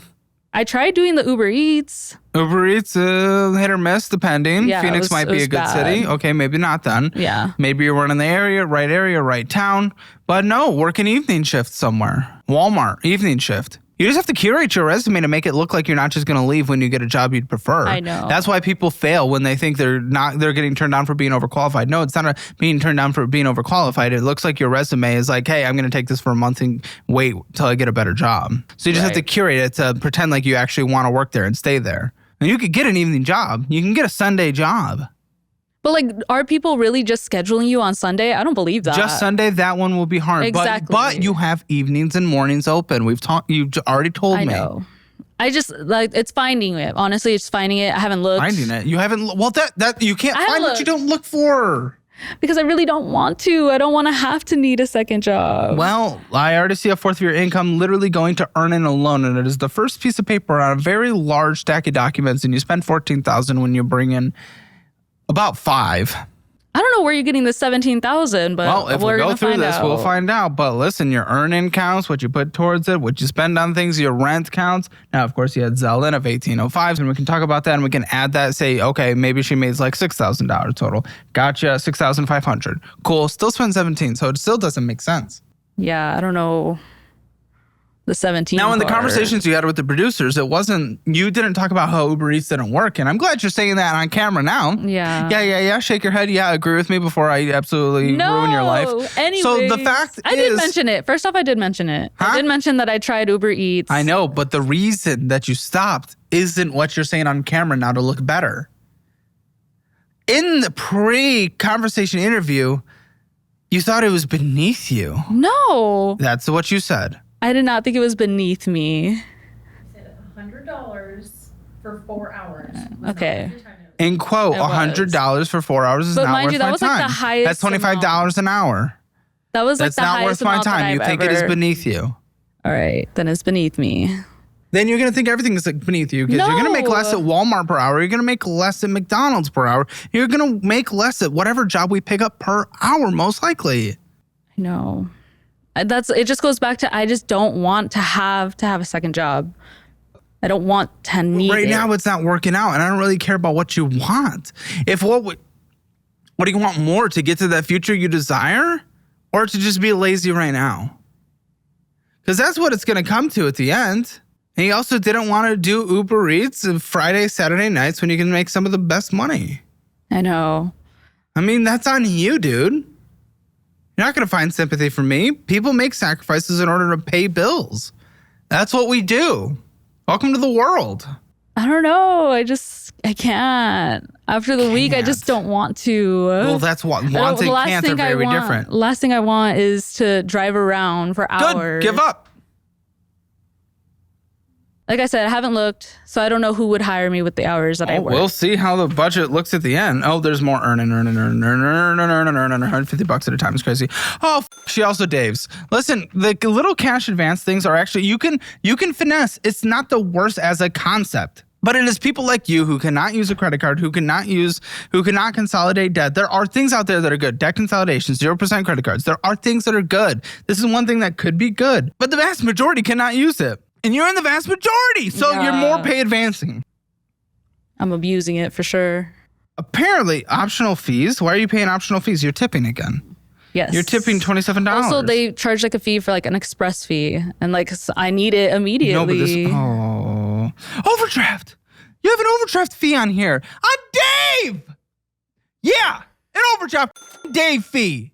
I tried doing the Uber Eats. Uber Eats, hit or miss, depending. Yeah, Phoenix might be a good city. Okay, maybe not then. Yeah. Maybe you're running the area, right town. But no, work an evening shift somewhere. Walmart, evening shift. You just have to curate your resume to make it look like you're not just going to leave when you get a job you'd prefer. I know. That's why people fail when they think they're getting turned down for being overqualified. No, it's not being turned down for being overqualified. It looks like your resume is like, hey, I'm going to take this for a month and wait till I get a better job. So you just have to curate it to pretend like you actually want to work there and stay there. And you could get an evening job. You can get a Sunday job. But like, are people really just scheduling you on Sunday? I don't believe that. Just Sunday, that one will be hard. Exactly. But you have evenings and mornings open. You've already told me. I know. I just like, it's finding it. Honestly, it's finding it. I haven't looked. Finding it. You haven't. Well, that you can't find what you don't look for. Because I really don't want to. I don't want to have to need a second job. Well, I already see a fourth of your income literally going to earning a loan, and it is the first piece of paper on a very large stack of documents, and you spend $14,000 when you bring in about 5. I don't know where you're getting the 17,000, but well, if we go through this, out. we'll find out. But listen, your earning counts, what you put towards it, what you spend on things, your rent counts. Now, of course, you had Zellin of 1805, and we can talk about that, and we can add that. Say, okay, maybe she made like $6,000 total. Gotcha, 6,500. Cool. Still spend 17, so it still doesn't make sense. Yeah, I don't know. The 17. Now, in the conversations you had with the producers, you didn't talk about how Uber Eats didn't work. And I'm glad you're saying that on camera now. Yeah. Yeah. Shake your head. Yeah, agree with me before I absolutely ruin your life. Anyways, so the fact I did mention it. First off, I did mention it. Huh? I did mention that I tried Uber Eats. I know, but the reason that you stopped isn't what you're saying on camera now to look better. In the pre-conversation interview, you thought it was beneath you. No. That's what you said. I did not think it was beneath me. I said $100 for 4 hours. Okay. In quote, $100 for 4 hours is not worth my time. That was like the highest. That's $25 an hour. That was like That's the not highest worth my amount that time. You I've think ever... it is beneath you. All right, then it's beneath me. Then you're going to think everything is like beneath you because you're going to make less at Walmart per hour. You're going to make less at McDonald's per hour. You're going to make less at whatever job we pick up per hour, most likely. I know. It just goes back to I just don't want to have a second job. I don't want to need it. Right now it's not working out, and I don't really care about what you want. What do you want more, to get to that future you desire, or to just be lazy right now? Because that's what it's going to come to at the end. And he also didn't want to do Uber Eats Friday, Saturday nights when you can make some of the best money. I know. I mean, that's on you, dude. You're not going to find sympathy from me. People make sacrifices in order to pay bills. That's what we do. Welcome to the world. I don't know. I can't. After the week, I just don't want to. Well, that's what want and can't are very different. Last thing I want is to drive around for hours. Good. Give up. Like I said, I haven't looked, so I don't know who would hire me with the hours that I work. We'll see how the budget looks at the end. Oh, there's more earning, $150 at a time. It's crazy. Oh, she also Dave's. Listen, the little cash advance things are actually, you can finesse. It's not the worst as a concept. But it is people like you who cannot use a credit card, who cannot consolidate debt. There are things out there that are good. Debt consolidation, 0% credit cards. There are things that are good. This is one thing that could be good, but the vast majority cannot use it. And you're in the vast majority, so you're more pay advancing. I'm abusing it for sure. Apparently, optional fees. Why are you paying optional fees? You're tipping again. Yes. You're tipping $27. Also, they charge like a fee for like an express fee. And like, I need it immediately. No, but overdraft. You have an overdraft fee on here. On Dave! Yeah, an overdraft Dave fee.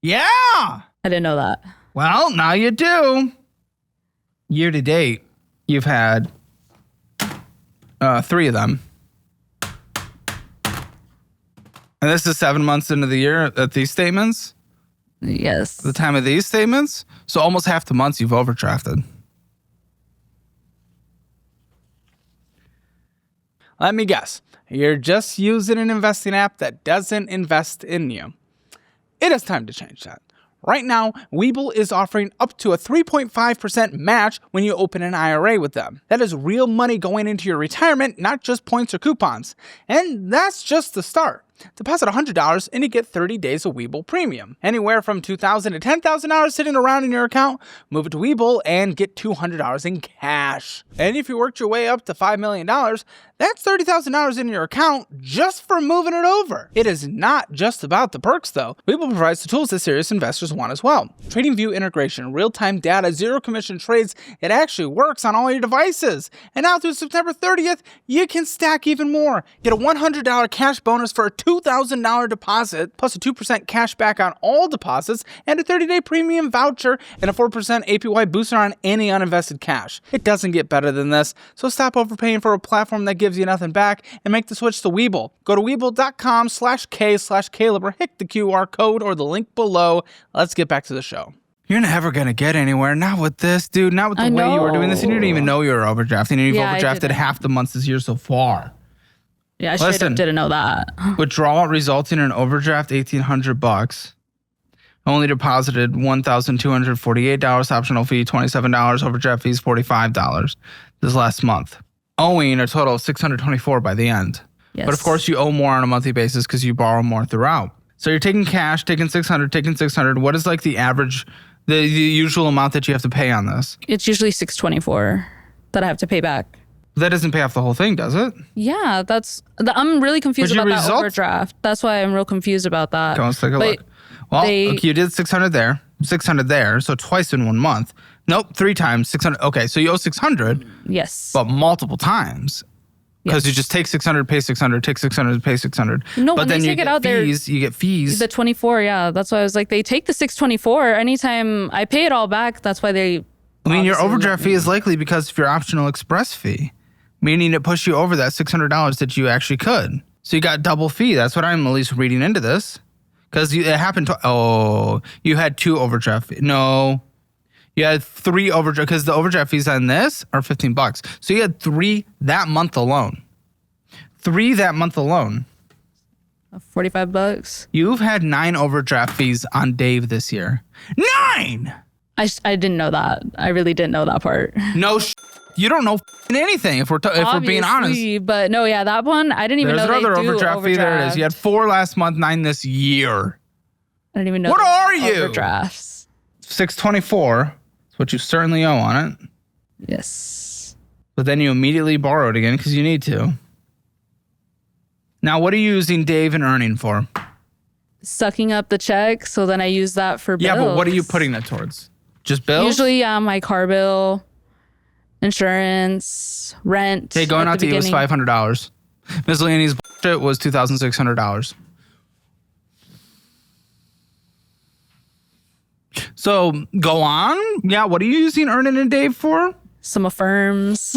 Yeah. I didn't know that. Well, now you do. Year to date, you've had 3 of them. And this is 7 months into the year at these statements? Yes. The time of these statements? So almost half the months you've overdrafted. Let me guess. You're just using an investing app that doesn't invest in you. It is time to change that. Right now, Webull is offering up to a 3.5% match when you open an IRA with them. That is real money going into your retirement, not just points or coupons. And that's just the start. Deposit $100 and you get 30 days of Webull Premium. Anywhere from $2,000 to $10,000 sitting around in your account, move it to Webull and get $200 in cash. And if you worked your way up to $5 million, that's $30,000 in your account just for moving it over. It is not just about the perks though. Webull provides the tools that serious investors want as well. TradingView integration, real-time data, zero commission trades. It actually works on all your devices. And now through September 30th, you can stack even more. Get a $100 cash bonus for a $2,000 deposit, plus a 2% cash back on all deposits, and a 30-day premium voucher, and a 4% APY booster on any uninvested cash. It doesn't get better than this, so stop overpaying for a platform that gives you nothing back and make the switch to Webull. Go to Webull.com/K/Caleb or hit the QR code or the link below. Let's get back to the show. You're never going to get anywhere. Not with this, dude. Not with the way you were doing this. You didn't even know you were overdrafting, and you've overdrafted half the months this year so far. Yeah, I straight up didn't know that. Withdrawal resulting in an overdraft $1,800. Only deposited $1,248. Optional fee $27. Overdraft fees $45 this last month. Owing a total of $624 by the end. Yes. But of course you owe more on a monthly basis because you borrow more throughout. So you're taking cash, taking $600. What is like the average, the usual amount that you have to pay on this? It's usually $624 that I have to pay back. That doesn't pay off the whole thing, does it? Yeah, I'm really confused about that overdraft. That's why I'm real confused about that. Let's take a look. Well, you did 600 there, 600 there, so twice in 1 month. Nope, 3 times 600. Okay, so you owe 600. Yes. But multiple times. Because you just take 600, pay 600, take 600, pay 600. No, but when they take it out there, you get fees. The 24, yeah. That's why I was like, they take the 624. Anytime I pay it all back, that's why they. I mean, your overdraft fee is likely because of your optional express fee, meaning it pushed you over that $600 that you actually could. So you got double fee. That's what I'm at least reading into this. Because it happened to, you had 2 overdraft fees. No. You had 3 overdraft, because the overdraft fees on this are $15. So you had 3 that month alone. 3 that month alone. $45. You've had 9 overdraft fees on Dave this year. 9! I didn't know that. I really didn't know that part. No you don't know anything if we're being honest. But no, yeah, that one, I didn't even know they do overdraft fee. There it is. You had 4 last month, 9 this year. I didn't even know. What are you? Overdrafts. $624. That's what you certainly owe on it. Yes. But then you immediately borrow it again because you need to. Now, what are you using Dave and earning for? Sucking up the check, so then I use that for bills. Yeah, but what are you putting it towards? Just bills? Usually, my car bill, insurance, rent. Hey, going out to eat was $500. Miscellaneous bullshit was $2,600. So go on. Yeah, what are you using Earnin and Dave for? Some affirms.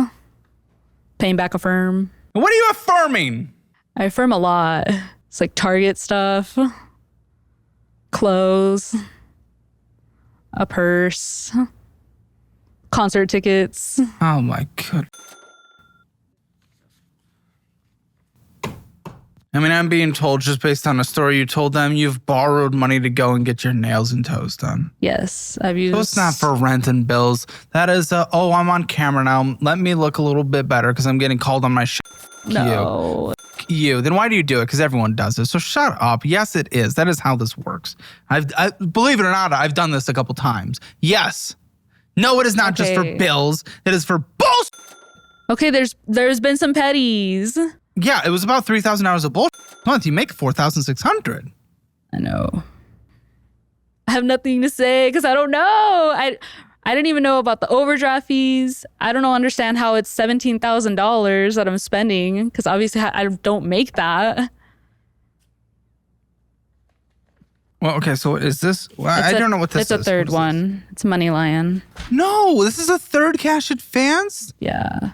Paying back Affirm. What are you affirming? I affirm a lot. It's like Target stuff, clothes, a purse, concert tickets. Oh my God. I mean, I'm being told just based on a story you told them, you've borrowed money to go and get your nails and toes done. Yes, I've used. So it's not for rent and bills. That is, I'm on camera now. Let me look a little bit better because I'm getting called on my shit. No. You. Then why do you do it? Because everyone does it. So shut up. Yes, it is. That is how this works. I believe it or not, I've done this a couple times. Yes. No, it is not just for bills. It is for bullshit. Okay, there's been some petties. Yeah, it was about $3,000 of bullshit a month. You make $4,600. I know. I have nothing to say because I don't know. I didn't even know about the overdraft fees. I don't understand how it's $17,000 that I'm spending because obviously I don't make that. Well, okay, so is this? Well, I don't know what this is. It's a third one. It's Money Lion. No, this is a third cash advance? Yeah.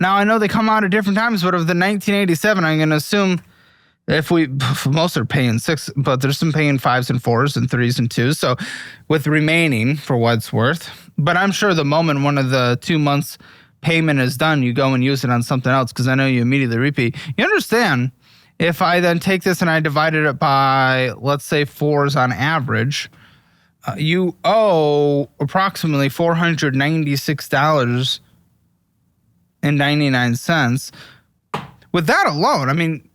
Now, I know they come out at different times, but of the 1987, I'm going to assume most are paying 6, but there's some paying 5s and 4s and 3s and 2s. So with remaining for what it's worth. But I'm sure the moment one of the 2 months payment is done, you go and use it on something else because I know you immediately repeat. You understand, if I then take this and I divided it by, let's say, 4s on average, you owe approximately $496.99. With that alone, I mean,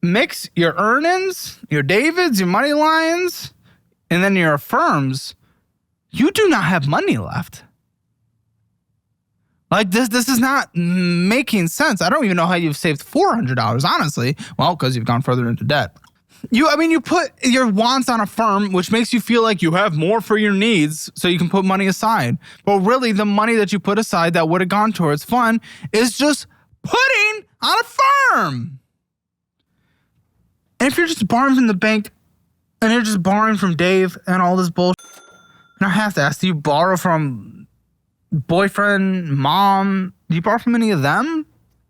mix your earnings, your Davids, your money lines, and then your affirms, you do not have money left. Like this is not making sense. I don't even know how you've saved $400, honestly. Well, because you've gone further into debt. You put your wants on a firm, which makes you feel like you have more for your needs, so you can put money aside. But really, the money that you put aside that would have gone towards fun is just putting on a firm. And if you're just borrowing from the bank and you're just borrowing from Dave and all this bullshit, and I have to ask, do you borrow from boyfriend, mom? Do you borrow from any of them?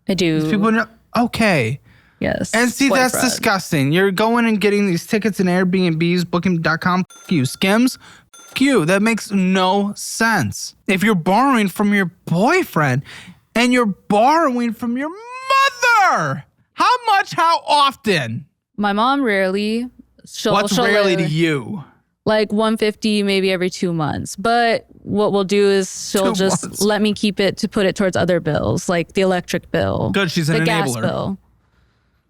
I do. These people know? Okay. Yes. And see, boyfriend. That's disgusting. You're going and getting these tickets in Airbnbs, booking.com, f you, Skims, f you. That makes no sense. If you're borrowing from your boyfriend and you're borrowing from your mother, how much, how often? My mom rarely. What's rarely to you? Like 150 maybe every 2 months. But what we'll do is she'll 2 just months. let me keep it to put it towards other bills, like the electric bill. Good, she's an the gas enabler. bill.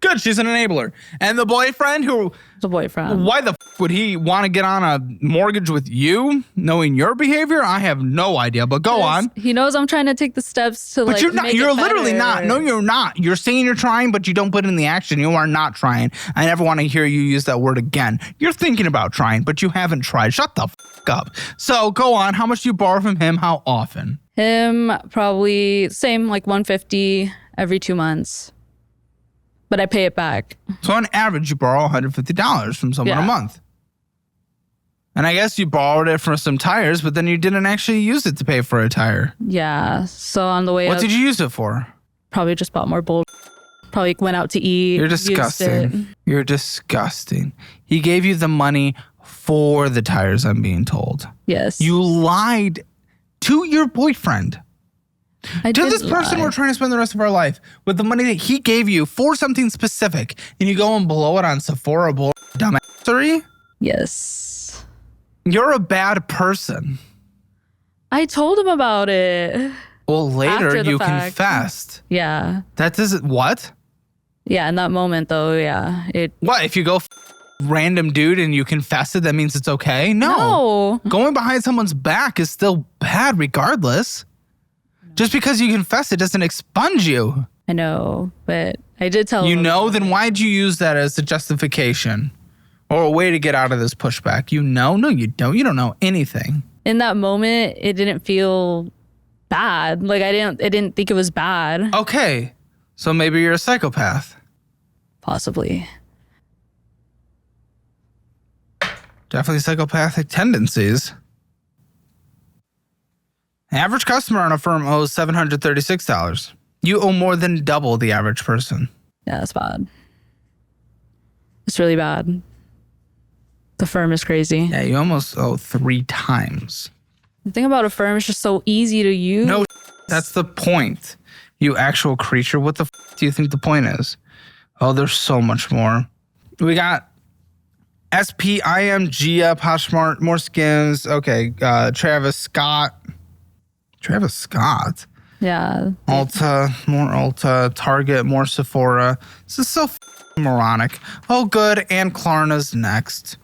Good, she's an enabler. And the boyfriend who, The boyfriend. why the would he want to get on a mortgage with you, knowing your behavior? I have no idea, but go on. He knows I'm trying to take the steps to But like you're not. make You're it literally not. better. No, you're not. You're saying you're trying, but you don't put in the action. You are not trying. I never want to hear you use that word again. You're thinking about trying, but you haven't tried. Shut the up. So go on. How much do you borrow from him? How often? Him probably same, like 150 every 2 months. But I pay it back. So on average, you borrow $150 from someone a Yeah. month. And I guess you borrowed it for some tires, but then you didn't actually use it to pay for a tire. Yeah. So on the way What up, did you use it for? probably just bought more bull. Probably went out to eat. You're used it. disgusting. You're disgusting. He gave you the money for the tires, I'm being told. Yes. You lied to your boyfriend. I To did this person lie. we're trying to spend the rest of our life with the money that he gave you for something specific, and you go and blow it on Sephora dumbassery? Yes. You're a bad person. I told him about it. Well, later After the you fact. confessed. Yeah. That doesn't, what? Yeah. In that moment, though, yeah. What, if you go random dude and you confess it, that means it's okay? No. Going behind someone's back is still bad regardless. Just because you confess it doesn't expunge you. I know, but I did tell You him. know, then why'd you use that as a justification or a way to get out of this pushback? You know? No, you don't. You don't know anything. In that moment, it didn't feel bad. Like I didn't think it was bad. Okay. So maybe you're a psychopath. Possibly. Definitely psychopathic tendencies. Average customer on a firm owes $736. You owe more than double the average person. Yeah, that's bad. It's really bad. The firm is crazy. Yeah, you almost owe 3 times. The thing about a firm is just so easy to use. No, that's the point. You actual creature. What the do you think the point is? Oh, there's so much more. We got SPIM, Gia, Poshmark, more Skims. Okay, Travis Scott. Travis Scott. Yeah. Ulta, more Ulta, Target, more Sephora. This is so moronic. Oh, good. And Klarna's next.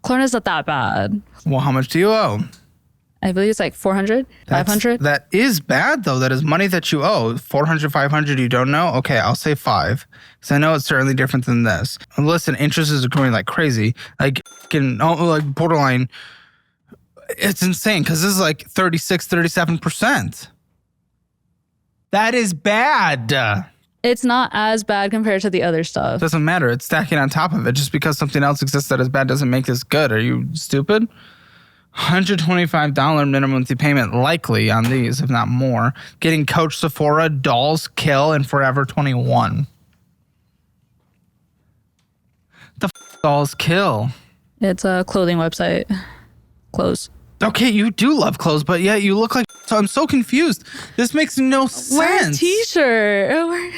Klarna's not that bad. Well, how much do you owe? I believe it's like 400, 500. That is bad, though. That is money that you owe. 400, 500, you don't know? Okay, I'll say 5. Because I know it's certainly different than this. And listen, interest is growing like crazy. Like borderline. It's insane because this is like 36, 37%. That is bad. It's not as bad compared to the other stuff. Doesn't matter. It's stacking on top of it. Just because something else exists that is bad doesn't make this good. Are you stupid? $125 minimum monthly payment likely on these, if not more. Getting Coach Sephora, Dolls Kill, and Forever 21. Dolls Kill? It's a clothing website. Clothes. Okay, you do love clothes, but yet you look like... So I'm so confused. This makes no sense. Wear a t-shirt. I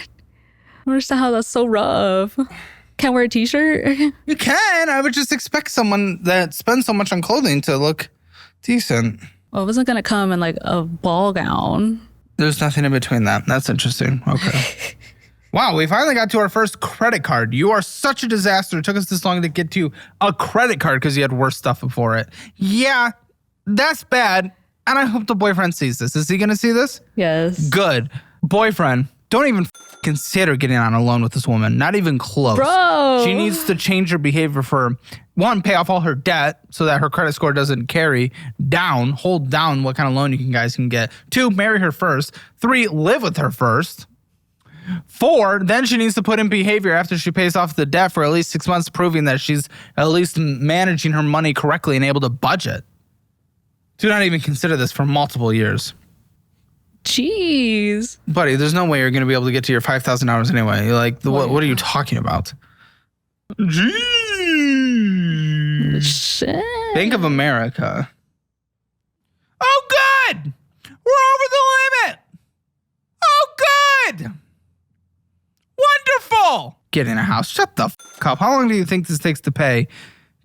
understand how that's so rough. Can't wear a t-shirt? You can. I would just expect someone that spends so much on clothing to look decent. Well, I wasn't going to come in like a ball gown. There's nothing in between that. That's interesting. Okay. Wow, we finally got to our first credit card. You are such a disaster. It took us this long to get to a credit card because you had worse stuff before it. Yeah, that's bad. And I hope the boyfriend sees this. Is he going to see this? Yes. Good. Boyfriend, don't even consider getting on a loan with this woman. Not even close. Bro. She needs to change her behavior for, one, pay off all her debt so that her credit score doesn't hold down what kind of loan you guys can get. 2, marry her first. 3, live with her first. 4, then she needs to put in behavior after she pays off the debt for at least 6 months, proving that she's at least managing her money correctly and able to budget. Do not even consider this for multiple years. Jeez. Buddy, there's no way you're going to be able to get to your $5,000 anyway. Like, what are you talking about? Jeez. Shit. Bank of America. Oh, good. We're over the limit. Oh, good. Wonderful. Getting a house. Shut the up. How long do you think this takes to pay?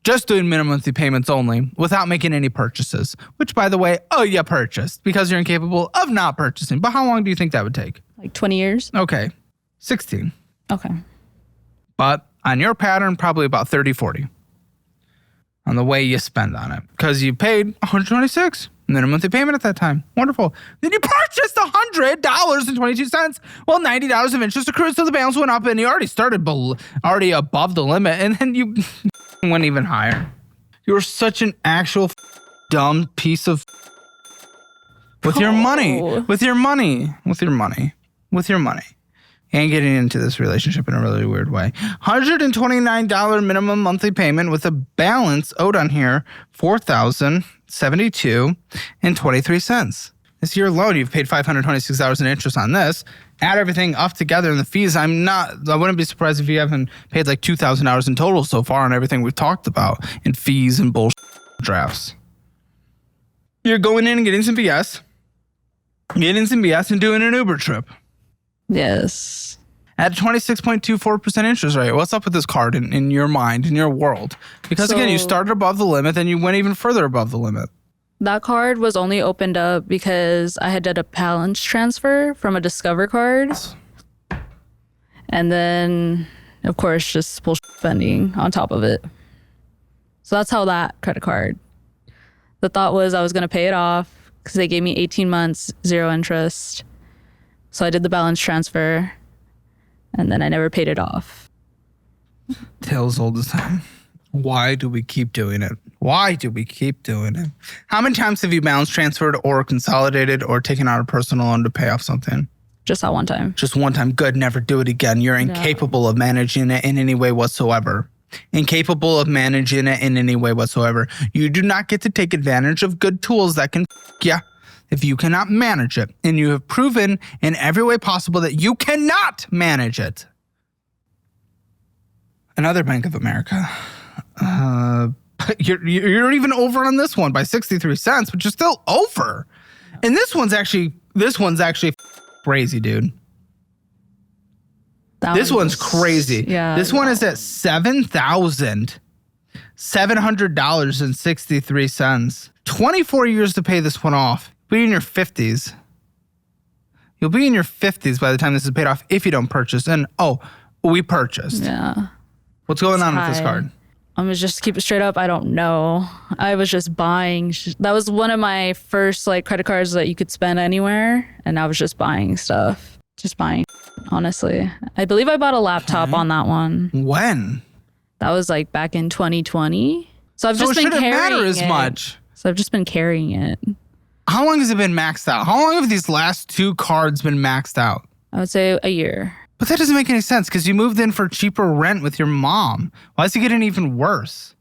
Just doing minimum monthly payments only without making any purchases. Which, by the way, you purchased because you're incapable of not purchasing. But how long do you think that would take? Like 20 years? Okay. 16. Okay. But on your pattern, probably about 30, 40 on the way you spend on it. Because you paid $126 minimum monthly payment at that time. Wonderful. Then you purchased $100.22. Well, $90 of interest accrued, so the balance went up, and you already started already above the limit, and then you went even higher. You're such an actual dumb piece of... With your money. And getting into this relationship in a really weird way. $129 minimum monthly payment with a balance owed on here, $4,072.23. This year alone, you've paid $526 in interest on this. Add everything up together and the fees. I wouldn't be surprised if you haven't paid like $2,000 in total so far on everything we've talked about in fees and bullshit drafts. You're going in and getting some BS. And doing an Uber trip. Yes. At 26.24% interest rate. What's up with this card in your mind, in your world? Because again, you started above the limit, then you went even further above the limit. That card was only opened up because I had done a balance transfer from a Discover card. And then, of course, just bullshit spending on top of it. So that's how that credit card. The thought was I was going to pay it off because they gave me 18 months, 0 interest. So I did the balance transfer, and then I never paid it off. Tales old as time. Why do we keep doing it? How many times have you balance transferred or consolidated or taken out a personal loan to pay off something? Just that one time. Just one time. Good. Never do it again. You're incapable of managing it in any way whatsoever. You do not get to take advantage of good tools that can if you cannot manage it. And you have proven in every way possible that you cannot manage it. Another Bank of America. You're even over on this one by 63 cents, but you're still over. And this one's actually crazy, dude. This one's crazy. Yeah. This one is at $7,700.63. 24 years to pay this one off. Be in your 50s. You'll be in your 50s by the time this is paid off if you don't purchase. And we purchased. Yeah. What's going on with this card? I'm gonna just keep it straight up. I don't know. I was just buying. That was one of my first credit cards that you could spend anywhere, and I was just buying stuff. Just buying. Honestly, I believe I bought a laptop on that one. When? That was back in 2020. So I've just been carrying it. So it shouldn't matter as much. So I've just been carrying it. How long has it been maxed out? How long have these last 2 cards been maxed out? I would say a year. But that doesn't make any sense because you moved in for cheaper rent with your mom. Why is it getting even worse?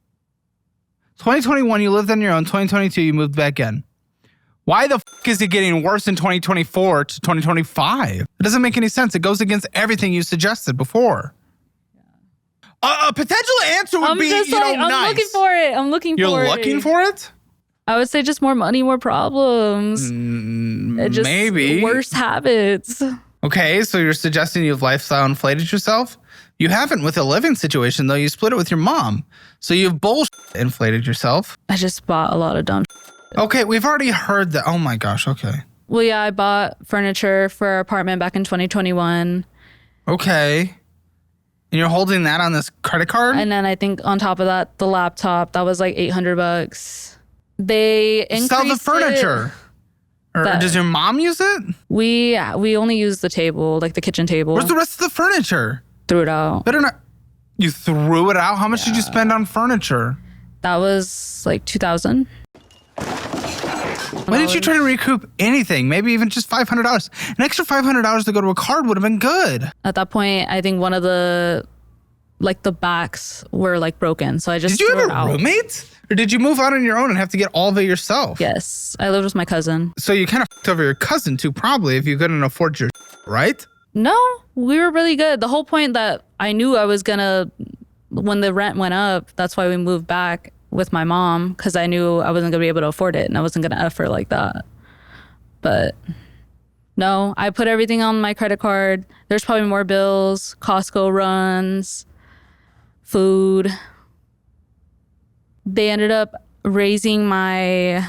2021, you lived on your own. 2022, you moved back in. Why the is it getting worse in 2024 to 2025? It doesn't make any sense. It goes against everything you suggested before. A potential answer would be, just nice. I'm looking for it. I'm looking for it. You're looking for it? I would say just more money, more problems. Maybe. Worse habits. Okay, so you're suggesting you've lifestyle inflated yourself? You haven't with a living situation, though. You split it with your mom. So you've bullshit inflated yourself. I just bought a lot of dumb shit. Okay, we've already heard that. Oh my gosh, okay. Well, yeah, I bought furniture for our apartment back in 2021. Okay. And you're holding that on this credit card? And then I think on top of that, the laptop, that was like $800. They increased Sell the furniture. Or does your mom use it? We only use the table, like the kitchen table. Where's the rest of the furniture? Threw it out. Better not. You threw it out? How much did you spend on furniture? That was like $2,000. Why didn't you try to recoup anything? Maybe even just $500. An extra $500 to go to a card would have been good. At that point, I think one of the backs were like broken. So I just Did you threw have it a out. roommate? Or did you move out on your own and have to get all of it yourself? Yes. I lived with my cousin. So you kind of fucked over your cousin too, probably, if you couldn't afford your right? No, we were really good. The whole point that I knew I was gonna, when the rent went up, that's why we moved back with my mom, because I knew I wasn't gonna be able to afford it and I wasn't gonna effort like that. But no, I put everything on my credit card. There's probably more bills, Costco runs, food. They ended up raising my,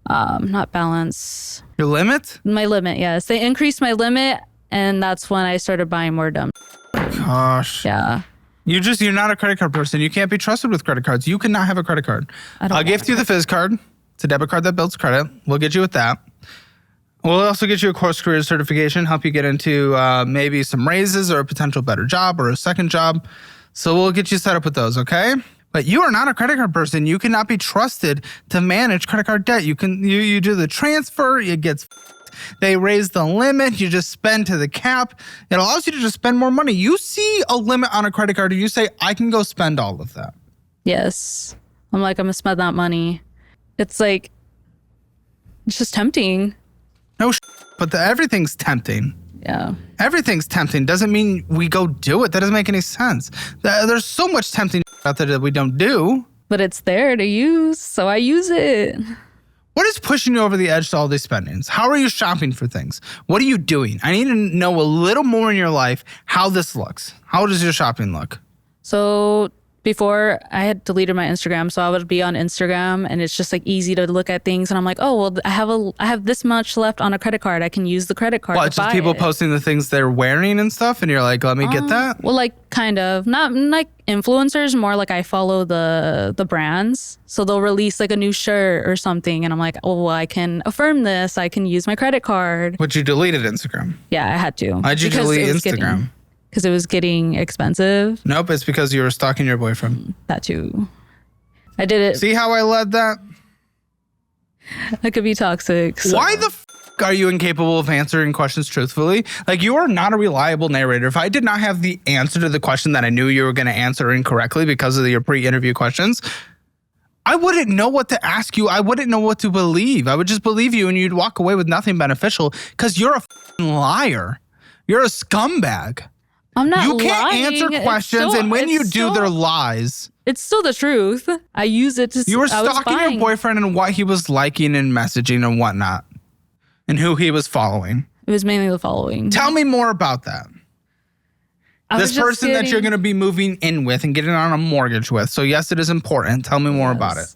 not balance. Your limit? My limit, yes. They increased my limit, and that's when I started buying more dumb. Gosh. Yeah. You're not a credit card person. You can't be trusted with credit cards. You cannot have a credit card. I'll gift you the Fizz card. It's a debit card that builds credit. We'll get you with that. We'll also get you a course career certification, help you get into maybe some raises or a potential better job or a second job. So we'll get you set up with those, okay? But you are not a credit card person. You cannot be trusted to manage credit card debt. You do the transfer, it gets they raise the limit, you just spend to the cap. It allows you to just spend more money. You see a limit on a credit card and you say, I can go spend all of that. Yes. I'm like, I'm gonna spend that money. It's like, it's just tempting. No, but everything's tempting. Yeah. Everything's tempting. Doesn't mean we go do it. That doesn't make any sense. There's so much tempting out there that we don't do. But it's there to use, so I use it. What is pushing you over the edge to all these spendings? How are you shopping for things? What are you doing? I need to know a little more in your life how this looks. How does your shopping look? So before I had deleted my Instagram, so I would be on Instagram and it's just like easy to look at things and I'm like, oh well, I have this much left on a credit card. I can use the credit card. Well, to it's just buy people it. posting the things they're wearing and stuff, and you're like, let me get that. Well, like kind of not like influencers, more like I follow the brands, so they'll release like a new shirt or something, and I'm like, oh, well, I can affirm this. I can use my credit card. But you deleted Instagram. Yeah, I had to. Why'd you delete Instagram? Because it was getting expensive. Nope, it's because you were stalking your boyfriend. That too. I did it. See how I led that? That could be toxic. So. Why the f*** are you incapable of answering questions truthfully? Like, you are not a reliable narrator. If I did not have the answer to the question that I knew you were going to answer incorrectly because of your pre-interview questions, I wouldn't know what to ask you. I wouldn't know what to believe. I would just believe you and you'd walk away with nothing beneficial because you're a liar. You're a scumbag. I'm not You can't lying. answer questions, and when you do, they're lies. It's still the truth. I use it to. You were stalking your boyfriend and what he was liking and messaging and whatnot, and who he was following. It was mainly the following. Tell me more about that. This person that you're going to be moving in with and getting on a mortgage with. So yes, it is important. Tell me more about it.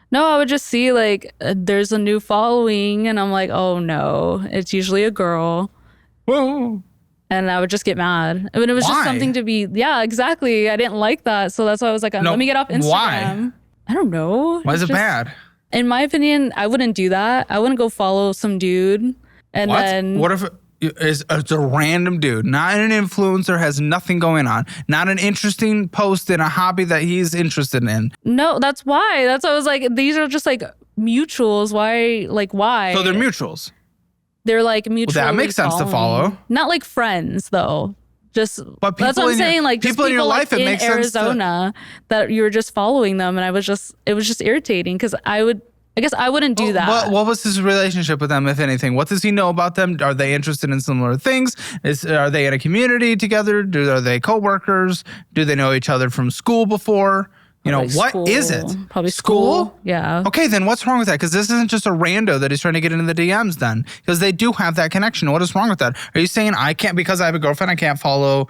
No, I would just see like there's a new following, and I'm like, oh no, it's usually a girl. Whoa. And I would just get mad. I mean, it was just something to be, yeah, exactly. I didn't like that. So that's why I was like, let me get off Instagram. Why? I don't know. Why is it bad? In my opinion, I wouldn't do that. I wouldn't go follow some dude. And then. What if it's a random dude, not an influencer, has nothing going on, not an interesting post in a hobby that he's interested in? No, that's why. That's why I was like, these are just like mutuals. Why? Like, why? So they're mutuals. They're like mutual. Well, that makes sense to follow. Not like friends, though. Just But that's what I'm saying. Like just people in your life, like it in makes sense to- Arizona that you were just following them, and it was just irritating because I guess I wouldn't do that. What was his relationship with them, if anything? What does he know about them? Are they interested in similar things? Are they in a community together? Are they co-workers? Do they know each other from school before? You know, Like what school. is it? Probably school. Yeah. Okay, then what's wrong with that? Because this isn't just a rando that he's trying to get into the DMs then. Because they do have that connection. What is wrong with that? Are you saying I can't, because I have a girlfriend, I can't follow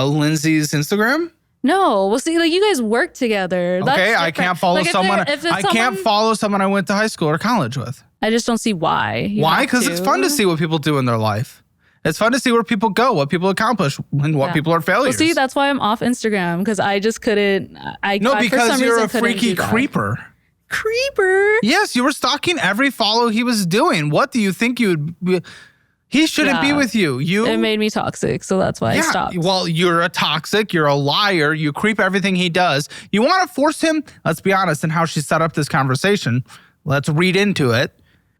Lindsay's Instagram? No, well, see, like you guys work together. That's Okay, I different. can't follow Like, if someone. they're- if it's I can't follow someone I went to high school or college with. I just don't see why. You Why? have Because it's fun to see what people do in their life. It's fun to see where people go, what people accomplish, and what Yeah. people are failures. Well, see, that's why I'm off Instagram because I just couldn't. No, for because some you're reason a couldn't freaky do that. creeper. Creeper. Yes, you were stalking every follow he was doing. What do you think you would be? He shouldn't be Yeah. with you. It made me toxic, so that's why I stopped. Well, you're a toxic. You're a liar. You creep everything he does. You want to force him? Let's be honest in how she set up this conversation. Let's read into it.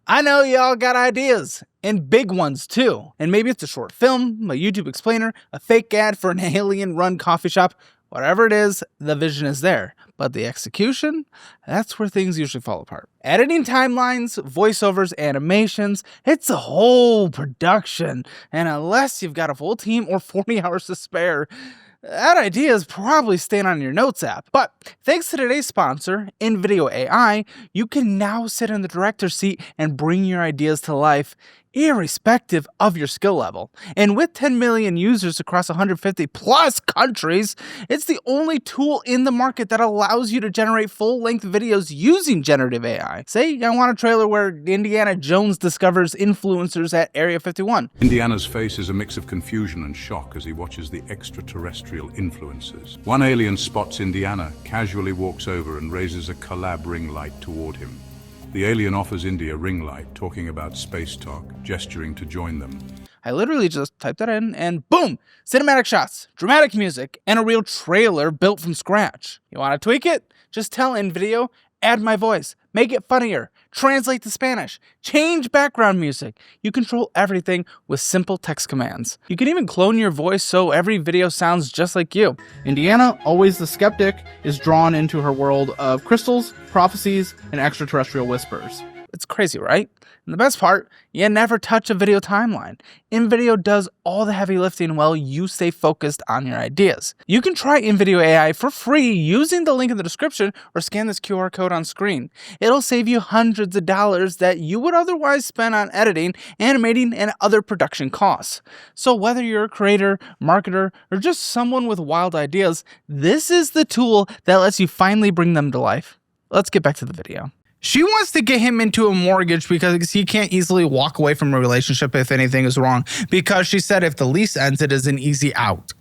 I know y'all got ideas, and big ones too. And maybe it's a short film, a YouTube explainer, a fake ad for an alien-run coffee shop. Whatever it is, the vision is there. But the execution, that's where things usually fall apart. Editing timelines, voiceovers, animations, it's a whole production. And unless you've got a full team or 40 hours to spare, that idea is probably staying on your notes app. But thanks to today's sponsor, InVideo AI, you can now sit in the director's seat and bring your ideas to life, irrespective of your skill level. And with 10 million users across 150 plus countries, it's the only tool in the market that allows you to generate full-length videos using generative AI. Say I want a trailer where Indiana Jones discovers influencers at Area 51. Indiana's face is a mix of confusion and shock as he watches the extraterrestrial influencers. One alien spots Indiana, casually walks over and raises a collab ring light toward him. The alien offers Indy a ring light, talking about space talk, gesturing to join them. I literally just typed that in and boom! Cinematic shots, dramatic music, and a real trailer built from scratch. You want to tweak it? Just tell InVideo, add my voice, make it funnier, translate to Spanish, change background music. You control everything with simple text commands. You can even clone your voice so every video sounds just like you. Indiana, always the skeptic, is drawn into her world of crystals, prophecies, and extraterrestrial whispers. It's crazy, right? And the best part, you never touch a video timeline. InVideo does all the heavy lifting while you stay focused on your ideas. You can try InVideo AI for free using the link in the description or scan this QR code on screen. It'll save you hundreds of dollars that you would otherwise spend on editing, animating, and other production costs. So whether you're a creator, marketer, or just someone with wild ideas, this is the tool that lets you finally bring them to life. Let's get back to the video. She wants to get him into a mortgage because he can't easily walk away from a relationship if anything is wrong. Because she said if the lease ends, it is an easy out.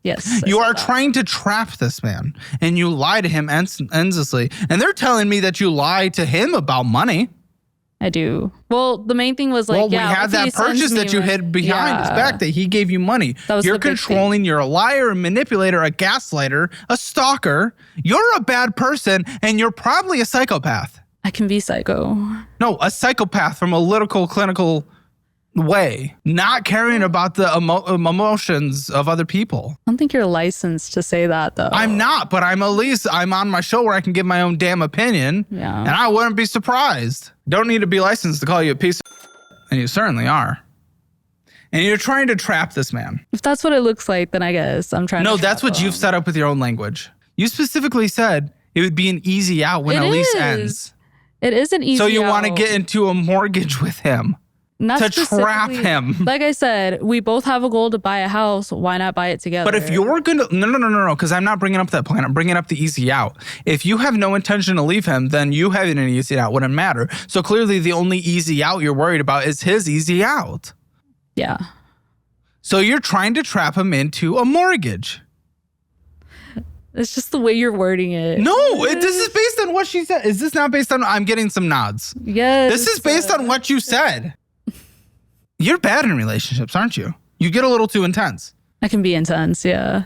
Yes. You are trying to trap this man, and you lie to him endlessly. And they're telling me that you lie to him about money. I do. Well, the main thing was like, Well, yeah, we had if that he sends purchase me that you money- hid behind his back that he gave you money. That was You're the big controlling, you're a liar, a manipulator, a gaslighter, a stalker. You're a bad person, and you're probably a psychopath. I can be psycho. No, a psychopath from a lyrical, clinical way, not caring about the emotions of other people. I don't think you're licensed to say that, though. I'm not, but I'm at least, I'm on my show where I can give my own damn opinion. Yeah. And I wouldn't be surprised. Don't need to be licensed to call you a piece of and you certainly are. And you're trying to trap this man. If that's what it looks like, then I guess I'm trying to No, trap that's what him. you've set up with your own language. You specifically said it would be an easy out when It a lease is. ends. It isn't easy. So you want to out. get into a mortgage with him. Not to trap specifically- him. Like I said, we both have a goal to buy a house. Why not buy it together? But if you're going to, no, because I'm not bringing up that plan. I'm bringing up the easy out. If you have no intention to leave him, then you having an easy out wouldn't matter. So clearly the only easy out you're worried about is his easy out. Yeah. So you're trying to trap him into a mortgage. It's just the way you're wording it. No, this is based on what she said. Is this not based on, I'm getting some nods. Yes. This is based on what you said. You're bad in relationships, aren't you? You get a little too intense. I can be intense, yeah.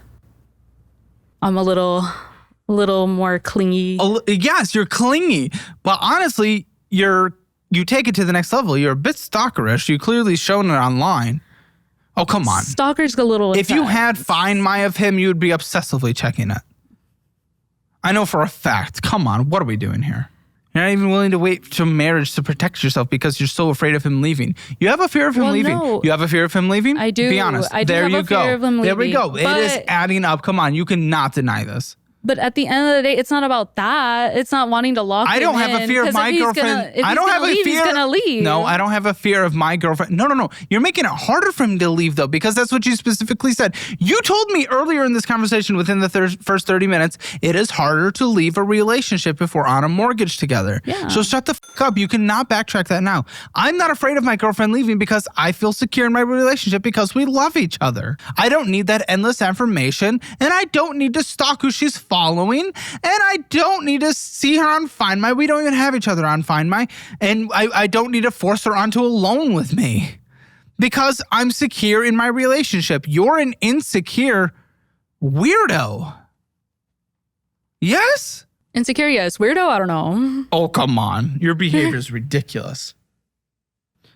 I'm a little more clingy. Yes, you're clingy. But honestly, you take it to the next level. You're a bit stalkerish. You clearly shown it online. Oh, come on. Stalker's a little If you intense. had Find My of him, you would be obsessively checking it. I know for a fact. Come on, what are we doing here? You're not even willing to wait to marriage to protect yourself because you're so afraid of him leaving. You have a fear of him leaving. No. You have a fear of him leaving? I do. Be honest. I do there have you a go. fear of him There we leaving, go. It is but- adding up. Come on, you cannot deny this. But at the end of the day, it's not about that. It's not wanting to lock I don't him have a in, fear of 'cause my if he's girlfriend. If I he's don't gonna have a leave, fear. He's gonna leave. No, I don't have a fear of my girlfriend. No. You're making it harder for him to leave though, because that's what you specifically said. You told me earlier in this conversation, within the first 30 minutes, it is harder to leave a relationship if we're on a mortgage together. Yeah. So shut the fuck up. You cannot backtrack that now. I'm not afraid of my girlfriend leaving because I feel secure in my relationship because we love each other. I don't need that endless affirmation, and I don't need to stalk who she's following, and I don't need to see her on Find My. We don't even have each other on Find My, and I don't need to force her onto a loan with me because I'm secure in my relationship. You're an insecure weirdo. Yes? Insecure, yes. Weirdo, I don't know. Oh, come on. Your behavior is ridiculous.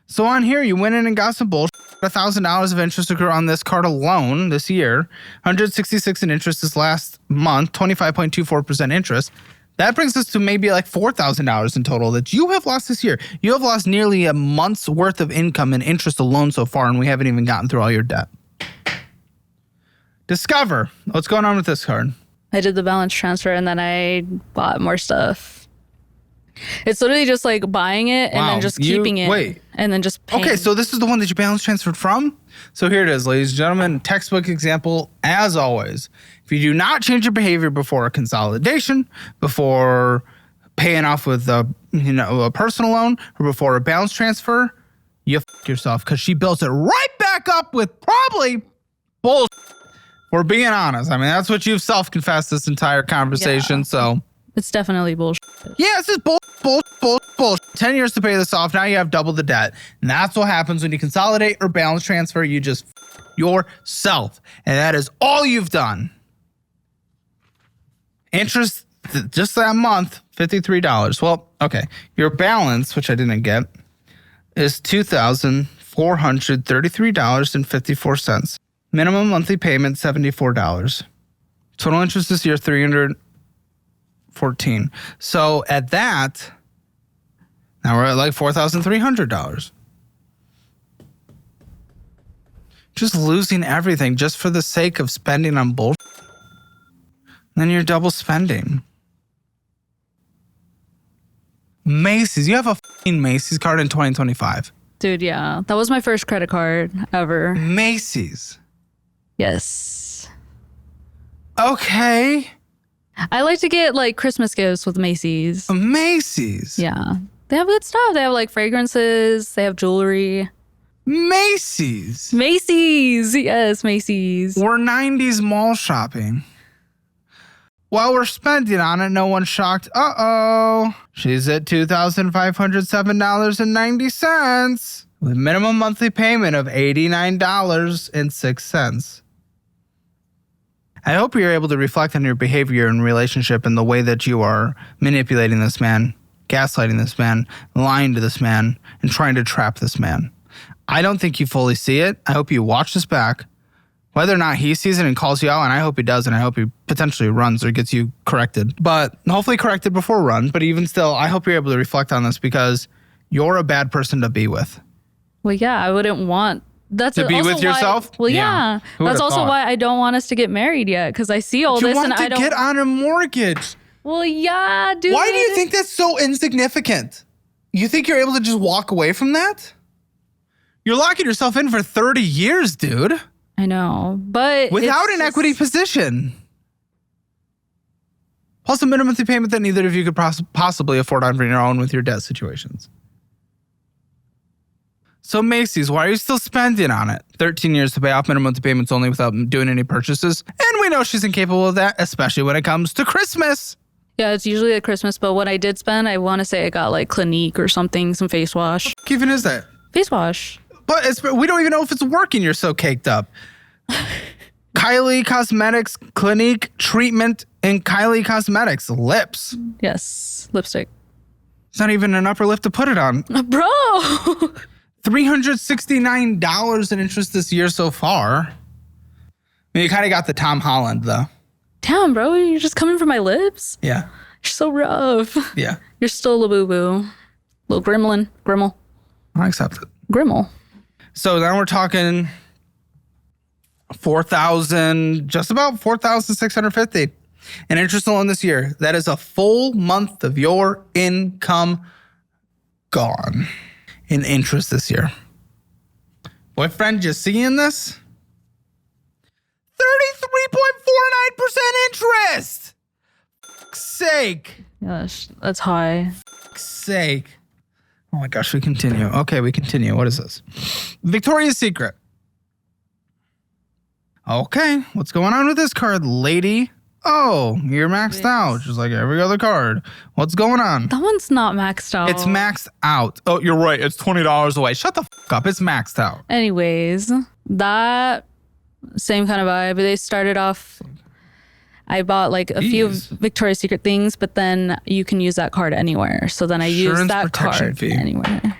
So on here, you went in and got some bullshit. $1,000 of interest accrued on this card alone this year. 166 in interest this last month. 25.24% interest. That brings us to maybe like $4,000 in total that you have lost this year. You have lost nearly a month's worth of income and interest alone so far, and we haven't even gotten through all your debt. Discover. What's going on with this card? I did the balance transfer and then I bought more stuff. It's literally just like buying it and Wow, then just keeping it. wait. And then just paying. Okay, so this is the one that you balance transferred from? So here it is, ladies and gentlemen, textbook example, as always. If you do not change your behavior before a consolidation, before paying off with a personal loan, or before a balance transfer, you f yourself because she built it right back up with probably bullshit. We're being honest. I mean, that's what you've self-confessed this entire conversation, Yeah. so... It's definitely bullshit. Yeah, it's just bullshit. 10 years to pay this off. Now you have double the debt. And that's what happens when you consolidate or balance transfer. You just yourself. And that is all you've done. Interest just that month, $53. Well, okay. Your balance, which I didn't get, is $2,433.54. Minimum monthly payment, $74. Total interest this year, $314. So at that, now we're at like $4,300. Just losing everything just for the sake of spending on bullshit. Then you're double spending. Macy's. You have a fucking Macy's card in 2025. Dude, yeah. That was my first credit card ever. Macy's. Yes. Okay. I like to get like Christmas gifts with Macy's. Macy's. Yeah. They have good stuff. They have like fragrances. They have jewelry. Macy's. Macy's. Yes, Macy's. We're 90s mall shopping. While we're spending on it, no one's shocked. Uh-oh. She's at $2,507.90 with minimum monthly payment of $89.06. I hope you're able to reflect on your behavior and relationship and the way that you are manipulating this man, gaslighting this man, lying to this man, and trying to trap this man. I don't think you fully see it. I hope you watch this back. Whether or not he sees it and calls you out, and I hope he does, and I hope he potentially runs or gets you corrected. But hopefully corrected before run. But even still, I hope you're able to reflect on this because you're a bad person to be with. Well, yeah, I wouldn't want that's To be also with why- yourself? Well, Yeah. yeah. Who That's would've also thought? why I don't want us to get married yet because I see all You this want and to I don't. get on a mortgage. Well, yeah, dude. Why do you think that's so insignificant? You think you're able to just walk away from that? You're locking yourself in for 30 years, dude. I know, but Without it's an just- equity position. Plus a minimum monthly payment that neither of you could possibly afford on your own with your debt situations. So Macy's, why are you still spending on it? 13 years to pay off minimum monthly payments only without doing any purchases. And we know she's incapable of that, especially when it comes to Christmas. Yeah, it's usually at Christmas, but what I did spend, I want to say I got like Clinique or something, some face wash. Even is that? Face wash. But we don't even know if it's working. You're so caked up. Kylie Cosmetics Clinique treatment and Kylie Cosmetics lips. Yes, lipstick. It's not even an upper lip to put it on. Bro. $369 in interest this year so far. I mean, you kind of got the Tom Holland, though. Damn, bro, you're just coming for my lips? Yeah. You're so rough. Yeah. You're still a boo-boo. Little Grimmel. I accept it. Grimmel. So now we're talking 4,000, just about 4,650 in interest alone this year. That is a full month of your income gone in interest this year. Boyfriend, you seeing this? 33.49% interest. Fuck's sake. Gosh, that's high. Fuck's sake. Oh my gosh, we continue. Okay, we continue. What is this? Victoria's Secret. Okay, what's going on with this card, lady? Oh, you're maxed out, just like every other card. What's going on? That one's not maxed out. It's maxed out. Oh, you're right. It's $20 away. Shut the fuck up. It's maxed out. Anyways, that same kind of vibe. They started off, I bought like a few Victoria's Secret things, but then you can use that card anywhere. So then I used that card anywhere.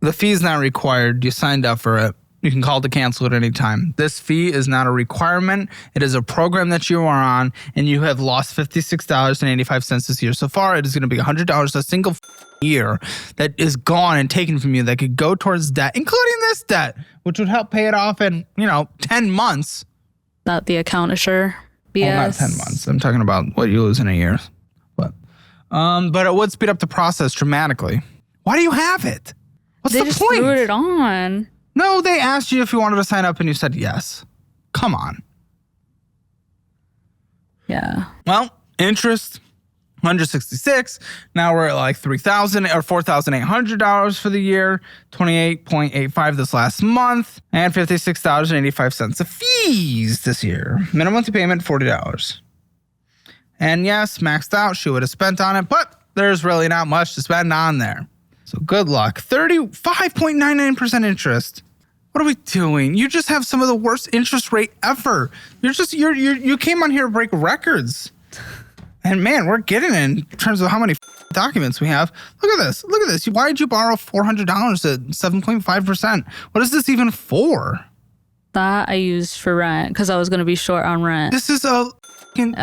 The fee is not required. You signed up for it. You can call to cancel at any time. This fee is not a requirement. It is a program that you are on, and you have lost $56.85 this year so far. It is going to be $100 a single year that is gone and taken from you that could go towards debt, including this debt, which would help pay it off in, 10 months. Not the account assure BS. Well, not 10 months. I'm talking about what you lose in a year. But it would speed up the process dramatically. Why do you have it? What's the point? They just threw it on. No, they asked you if you wanted to sign up and you said yes. Come on. Yeah. Well, interest, $166. Now we're at like $3,000 or $4,800 for the year. $28.85 this last month, and $56.85 of fees this year. Minimum monthly payment $40. And yes, maxed out. She would have spent on it, but there's really not much to spend on there. So good luck. 35.99% interest. What are we doing? You just have some of the worst interest rate ever. You came on here to break records. And man, we're getting in terms of how many documents we have. Look at this. Look at this. Why did you borrow $400 at 7.5%? What is this even for? That I used for rent because I was going to be short on rent. This is a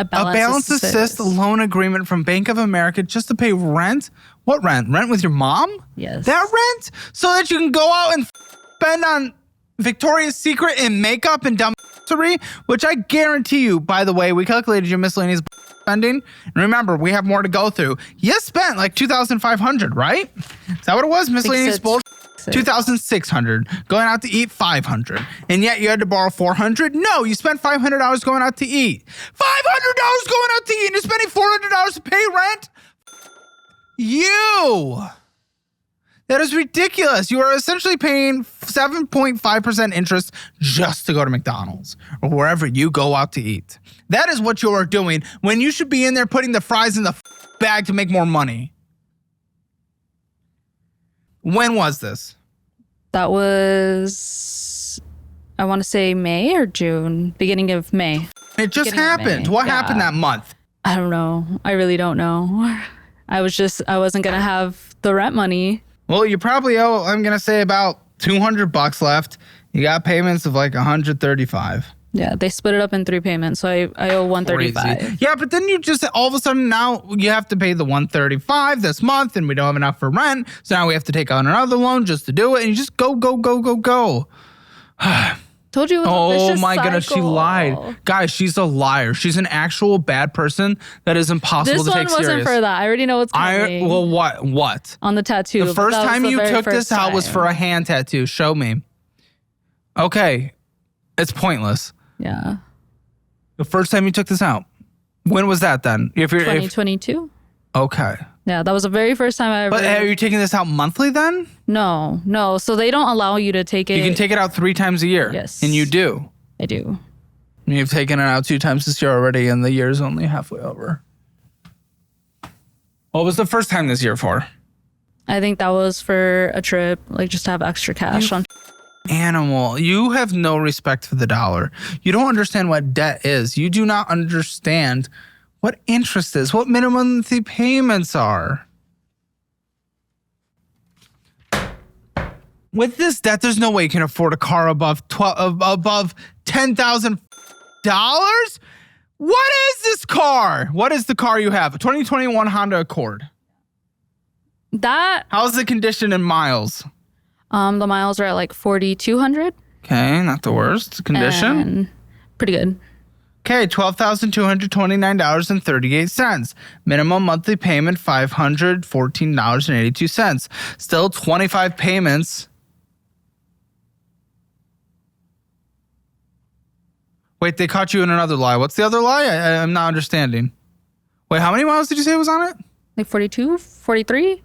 balance assist loan agreement from Bank of America just to pay rent. What rent? Rent with your mom? Yes. That rent? So that you can go out and spend on Victoria's Secret and makeup and dumbassery, which I guarantee you, by the way, we calculated your miscellaneous spending. And remember, we have more to go through. You spent like $2,500, right? Is that what it was? Miscellaneous bullshit? $2,600. Going out to eat, $500. And yet you had to borrow $400? No, you spent $500 going out to eat. $500 going out to eat and you're spending $400 to pay rent? You! That is ridiculous. You are essentially paying 7.5% interest just to go to McDonald's or wherever you go out to eat. That is what you are doing when you should be in there putting the fries in the bag to make more money. When was this? That was, I want to say May or June, beginning of May. It just happened. What happened that month? I don't know. I really don't know. I wasn't going to have the rent money. Well, you probably owe, I'm going to say about $200 left. You got payments of like $135. Yeah, they split it up in 3 payments, so I owe $135. Yeah, but then you just all of a sudden now you have to pay the $135 this month, and we don't have enough for rent, so now we have to take out another loan just to do it, and you just go. Told you it was a Oh vicious my goodness, she cycle. lied. Guys, she's a liar. She's an actual bad person that is impossible This to one take wasn't serious. for that. I already know what's coming. Well, what? On the tattoo. The first That was time the you very took first this out was time. for a hand tattoo. Show me. Okay. It's pointless. Yeah. The first time you took this out. When was that then? If 2022. Okay. Yeah, that was the very first time I ever. But are you taking this out monthly then? No. So they don't allow you to take it. You can take it out 3 times a year. Yes. And you do. I do. You've taken it out 2 times this year already, and the year's only halfway over. What was the first time this year for? I think that was for a trip, like just to have extra cash on. Animal. You have no respect for the dollar. You don't understand what debt is. You do not understand what interest is, what minimum monthly payments are. with this debt, there's no way you can afford a car above $10,000. What is this car? What is the car you have? A 2021 Honda Accord. How's the condition in miles? The miles are at like 4,200. Okay, not the worst condition. And pretty good. Okay, $12,229.38. Minimum monthly payment, $514.82. Still 25 payments. Wait, they caught you in another lie. What's the other lie? I'm not understanding. Wait, how many miles did you say was on it? Like 42, 43?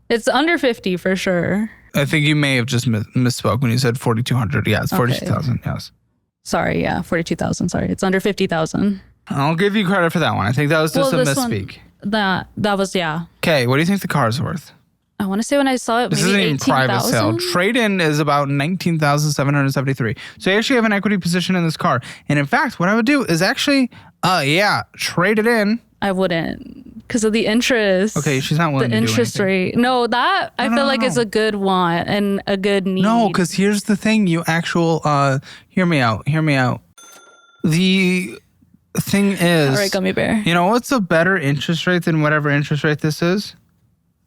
It's under 50 for sure. I think you may have just misspoke when you said 4,200. Yeah, it's 42,000. Yes. Sorry, yeah, 42,000. Sorry, it's under 50,000. I'll give you credit for that one. I think that was just a misspeak. That was, yeah. Okay, what do you think the car is worth? I want to say when I saw it, This maybe isn't even private sale. 18,000. Trade-in is about $19,773. So you actually have an equity position in this car. And in fact, what I would do is actually, trade it in. I wouldn't because of the interest. Okay, she's not willing the to do interest anything. rate. No, that I feel like is a good want and a good need. No, because here's the thing. You actual, hear me out. The thing is, all right, gummy bear. you know what's a better interest rate than whatever interest rate this is?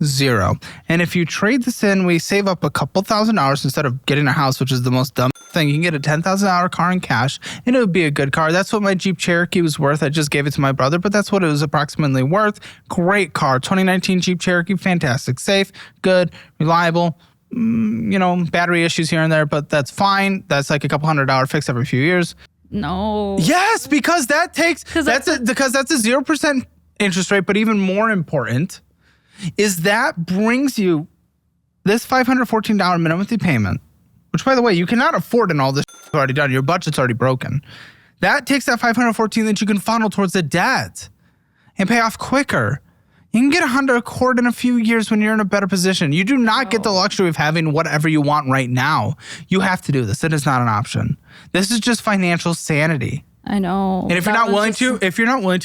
0. And if you trade this in, we save up a couple $1,000s instead of getting a house, which is the most dumb thing. You can get a $10,000 car in cash, and it would be a good car. That's what my Jeep Cherokee was worth. I just gave it to my brother, but that's what it was approximately worth. Great car. 2019 Jeep Cherokee, fantastic. Safe, good, reliable. Battery issues here and there, but that's fine. That's like a couple $100 fix every few years. No. Yes, because that's a 0% interest rate, but even more important is that brings you this $514 minimum monthly payment, which, by the way, you cannot afford in all this already done. Your budget's already broken. That takes that $514 that you can funnel towards the debt and pay off quicker. You can get a Honda Accord in a few years when you're in a better position. You do not get the luxury of having whatever you want right now. You have to do this. It is not an option. This is just financial sanity. I know. And if you're not willing to,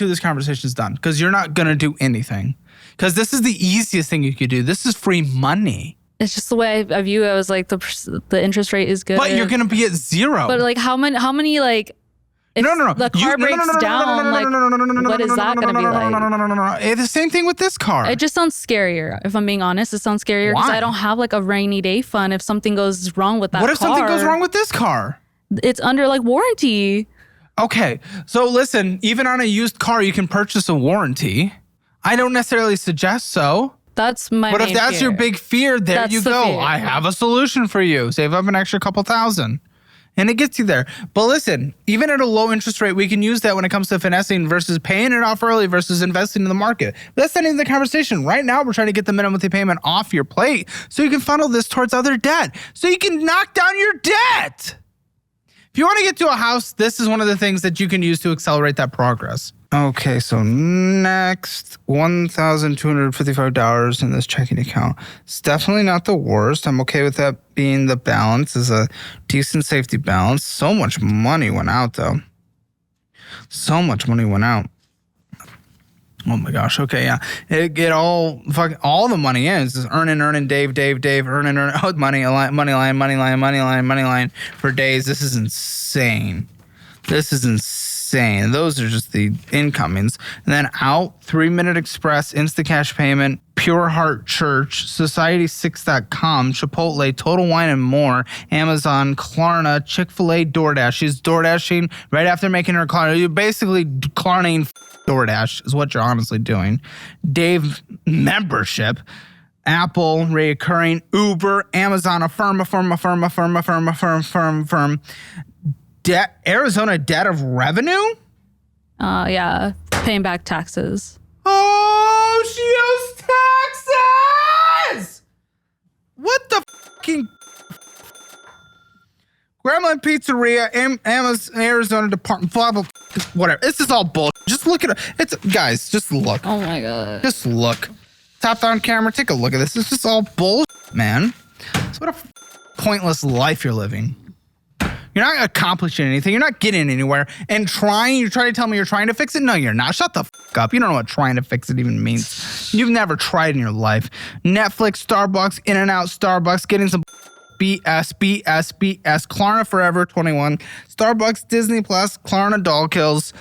this conversation is done because you're not going to do anything. Because this is the easiest thing you could do. This is free money. It's just the way I view it. I was like, the interest rate is good. But you're going to be at 0. But like, how many like, if the car breaks down, like, what is that going to be like? It's the same thing with this car. It just sounds scarier. If I'm being honest, it sounds scarier because Why? I don't have like a rainy day fund if something goes wrong with that car. What if something goes wrong with this car? It's under like warranty. Okay, so listen, even on a used car, you can purchase a warranty. I don't necessarily suggest so. That's my But if main that's fear. your big fear, there That's you the go. fear. I have a solution for you. Save up an extra couple $1,000. And it gets you there. But listen, even at a low interest rate, we can use that when it comes to finessing versus paying it off early versus investing in the market. But that's not even the conversation. Right now, we're trying to get the minimum monthly payment off your plate so you can funnel this towards other debt. So you can knock down your debt. If you want to get to a house, this is one of the things that you can use to accelerate that progress. Okay, so next, $1,255 in this checking account. It's definitely not the worst. I'm okay with that being the balance. Is a decent safety balance. So much money went out, though. So much money went out. Oh my gosh. Okay, yeah. It all the money is earning, Dave, earning, money line for days. This is insane. Those are just the incomings. And then out, 3-Minute Express, Instacash payment, Pure Heart Church, Society6.com, Chipotle, Total Wine and More, Amazon, Klarna, Chick-fil-A, DoorDash. She's DoorDashing right after making her Klarna. You're basically Klarnaing DoorDash is what you're honestly doing. Dave membership. Apple, reoccurring, Uber, Amazon, Affirm. Arizona debt of revenue? Yeah, paying back taxes. Oh, she owes taxes! What the fucking... Gremlin Pizzeria, Amazon, Arizona Department, blah, blah, whatever. This is all bullshit. Just look at it. Guys, just look. Oh my God. Just look. Top down camera, take a look at this. It's just all bullshit, man. So what a pointless life you're living. You're not accomplishing anything. You're not getting anywhere. And you're trying to tell me you're trying to fix it? No, you're not. Shut the fuck up. You don't know what trying to fix it even means. You've never tried in your life. Netflix, Starbucks, In-N-Out, Starbucks, getting some Klarna Forever 21, Starbucks, Disney Plus, Klarna Doll Kills,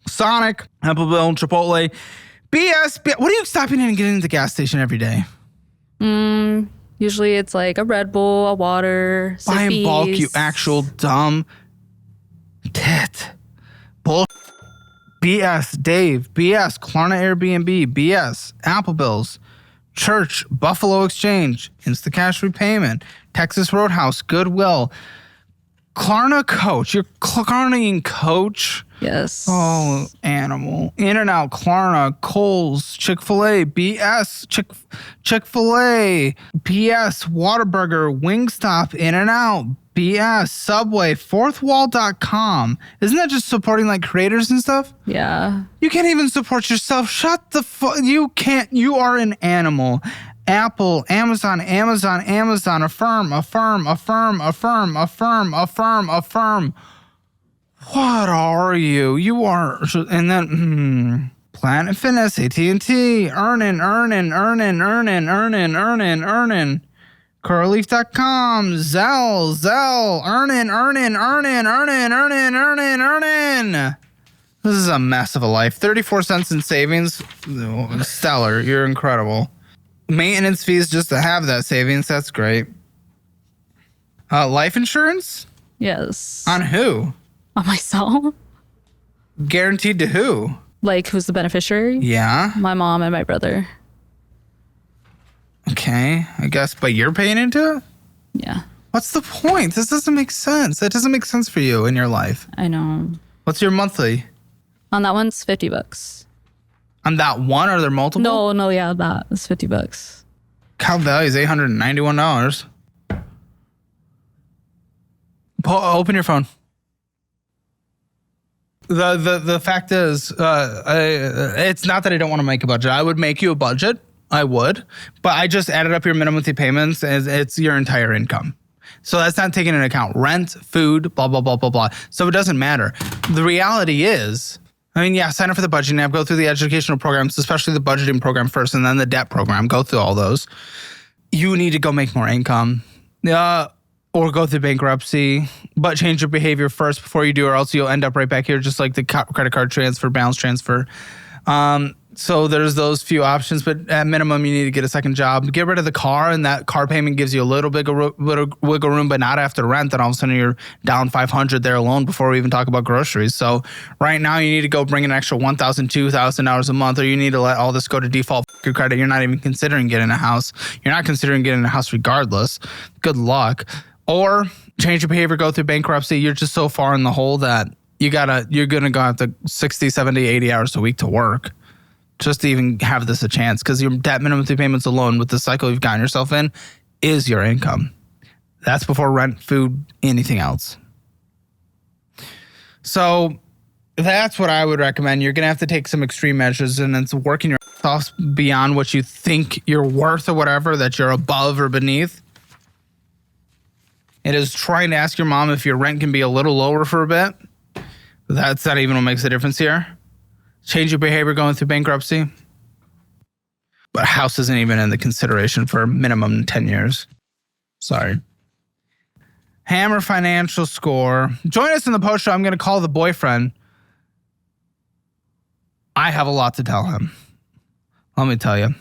Sonic, Appleville, Chipotle, BS. What are you stopping in and getting at the gas station every day? Usually it's like a Red Bull, a water, Buy in bulk, Sippies. you actual dumb tit. Bull. BS, Dave, BS, Klarna Airbnb, BS, Apple Bills, Church, Buffalo Exchange, Instacash Repayment, Texas Roadhouse, Goodwill, Klarna Coach. You're Klarna Coach. Yes. Oh, animal. In-N-Out, Klarna, Kohl's, Chick-fil-A, BS, Chick-fil-A, BS, Whataburger, Wingstop, In-N-Out, BS, Subway, fourthwall.com. Isn't that just supporting like creators and stuff? Yeah. You can't even support yourself. Shut the fuck. You can't. You are an animal. Apple, Amazon, Affirm. What are you? You are, and then Planet Fitness, AT&T, earning. Curleaf.com, Zelle, earning. This is a mess of a life. 34 cents in savings. Oh, stellar. You're incredible. Maintenance fees just to have that savings. That's great. Life insurance? Yes. On who? On myself. Guaranteed to who? Like, who's the beneficiary? Yeah. My mom and my brother. Okay, I guess, but you're paying into it? Yeah. What's the point? This doesn't make sense. That doesn't make sense for you in your life. I know. What's your monthly? On that one's $50. On that one, are there multiple? No, yeah, that is $50. Cow value is $891. Open your phone. The fact is, it's not that I don't want to make a budget. I would make you a budget. I would, but I just added up your minimum monthly payments as it's your entire income. So that's not taking into account rent, food, blah, blah, blah, blah, blah. So it doesn't matter. The reality is, I mean, yeah, sign up for the budgeting app, go through the educational programs, especially the budgeting program first, and then the debt program. Go through all those. You need to go make more income. Or go through bankruptcy, but change your behavior first before you do, or else you'll end up right back here, just like the credit card transfer, balance transfer. So there's those few options, but at minimum, you need to get a second job. Get rid of the car, and that car payment gives you a little bit of wiggle room, but not after rent. Then all of a sudden you're down $500 there alone before we even talk about groceries. So right now you need to go bring an extra $1,000, $2,000 a month, or you need to let all this go to default your credit. You're not even considering getting a house. You're not considering getting a house regardless. Good luck. Or change your behavior, go through bankruptcy. You're just so far in the hole that you're going to go out to 60, 70, 80 hours a week to work just to even have this a chance, because your debt minimum payments alone with the cycle you've gotten yourself in is your income. That's before rent, food, anything else. So that's what I would recommend. You're going to have to take some extreme measures, and it's working your ass off beyond what you think you're worth or whatever, that you're above or beneath. It is trying to ask your mom if your rent can be a little lower for a bit. That's not even what makes a difference here. Change your behavior going through bankruptcy. But a house isn't even in the consideration for minimum 10 years. Sorry. Hammer financial score. Join us in the post show. I'm going to call the boyfriend. I have a lot to tell him. Let me tell you.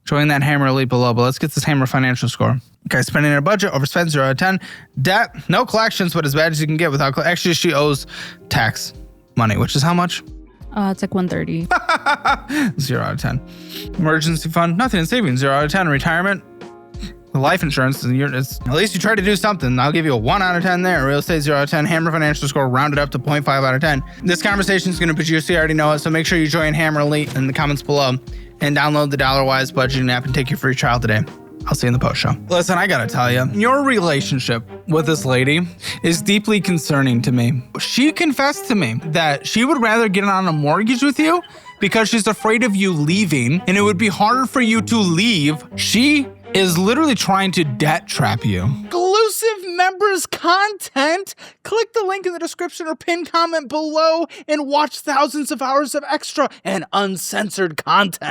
Join that Hammer Elite below, but let's get this Hammer financial score. Okay, spending her budget, overspent 0 out of 10. Debt, no collections, but as bad as you can get without actually, she owes tax money, which is how much? It's like 130. 0 out of 10. Emergency fund, nothing in savings, 0 out of 10. Retirement, life insurance, at least you try to do something. I'll give you a 1 out of 10 there. Real estate, 0 out of 10. Hammer financial score, rounded up to 0.5 out of 10. This conversation is going to be juicy. You already know it. So make sure you join Hammer Elite in the comments below and download the DollarWise budgeting app and take your free trial today. I'll see you in the post show. Listen, I gotta tell you, your relationship with this lady is deeply concerning to me. She confessed to me that she would rather get on a mortgage with you because she's afraid of you leaving, and it would be harder for you to leave. She is literally trying to debt trap you. Exclusive members content. Click the link in the description or pinned comment below and watch thousands of hours of extra and uncensored content.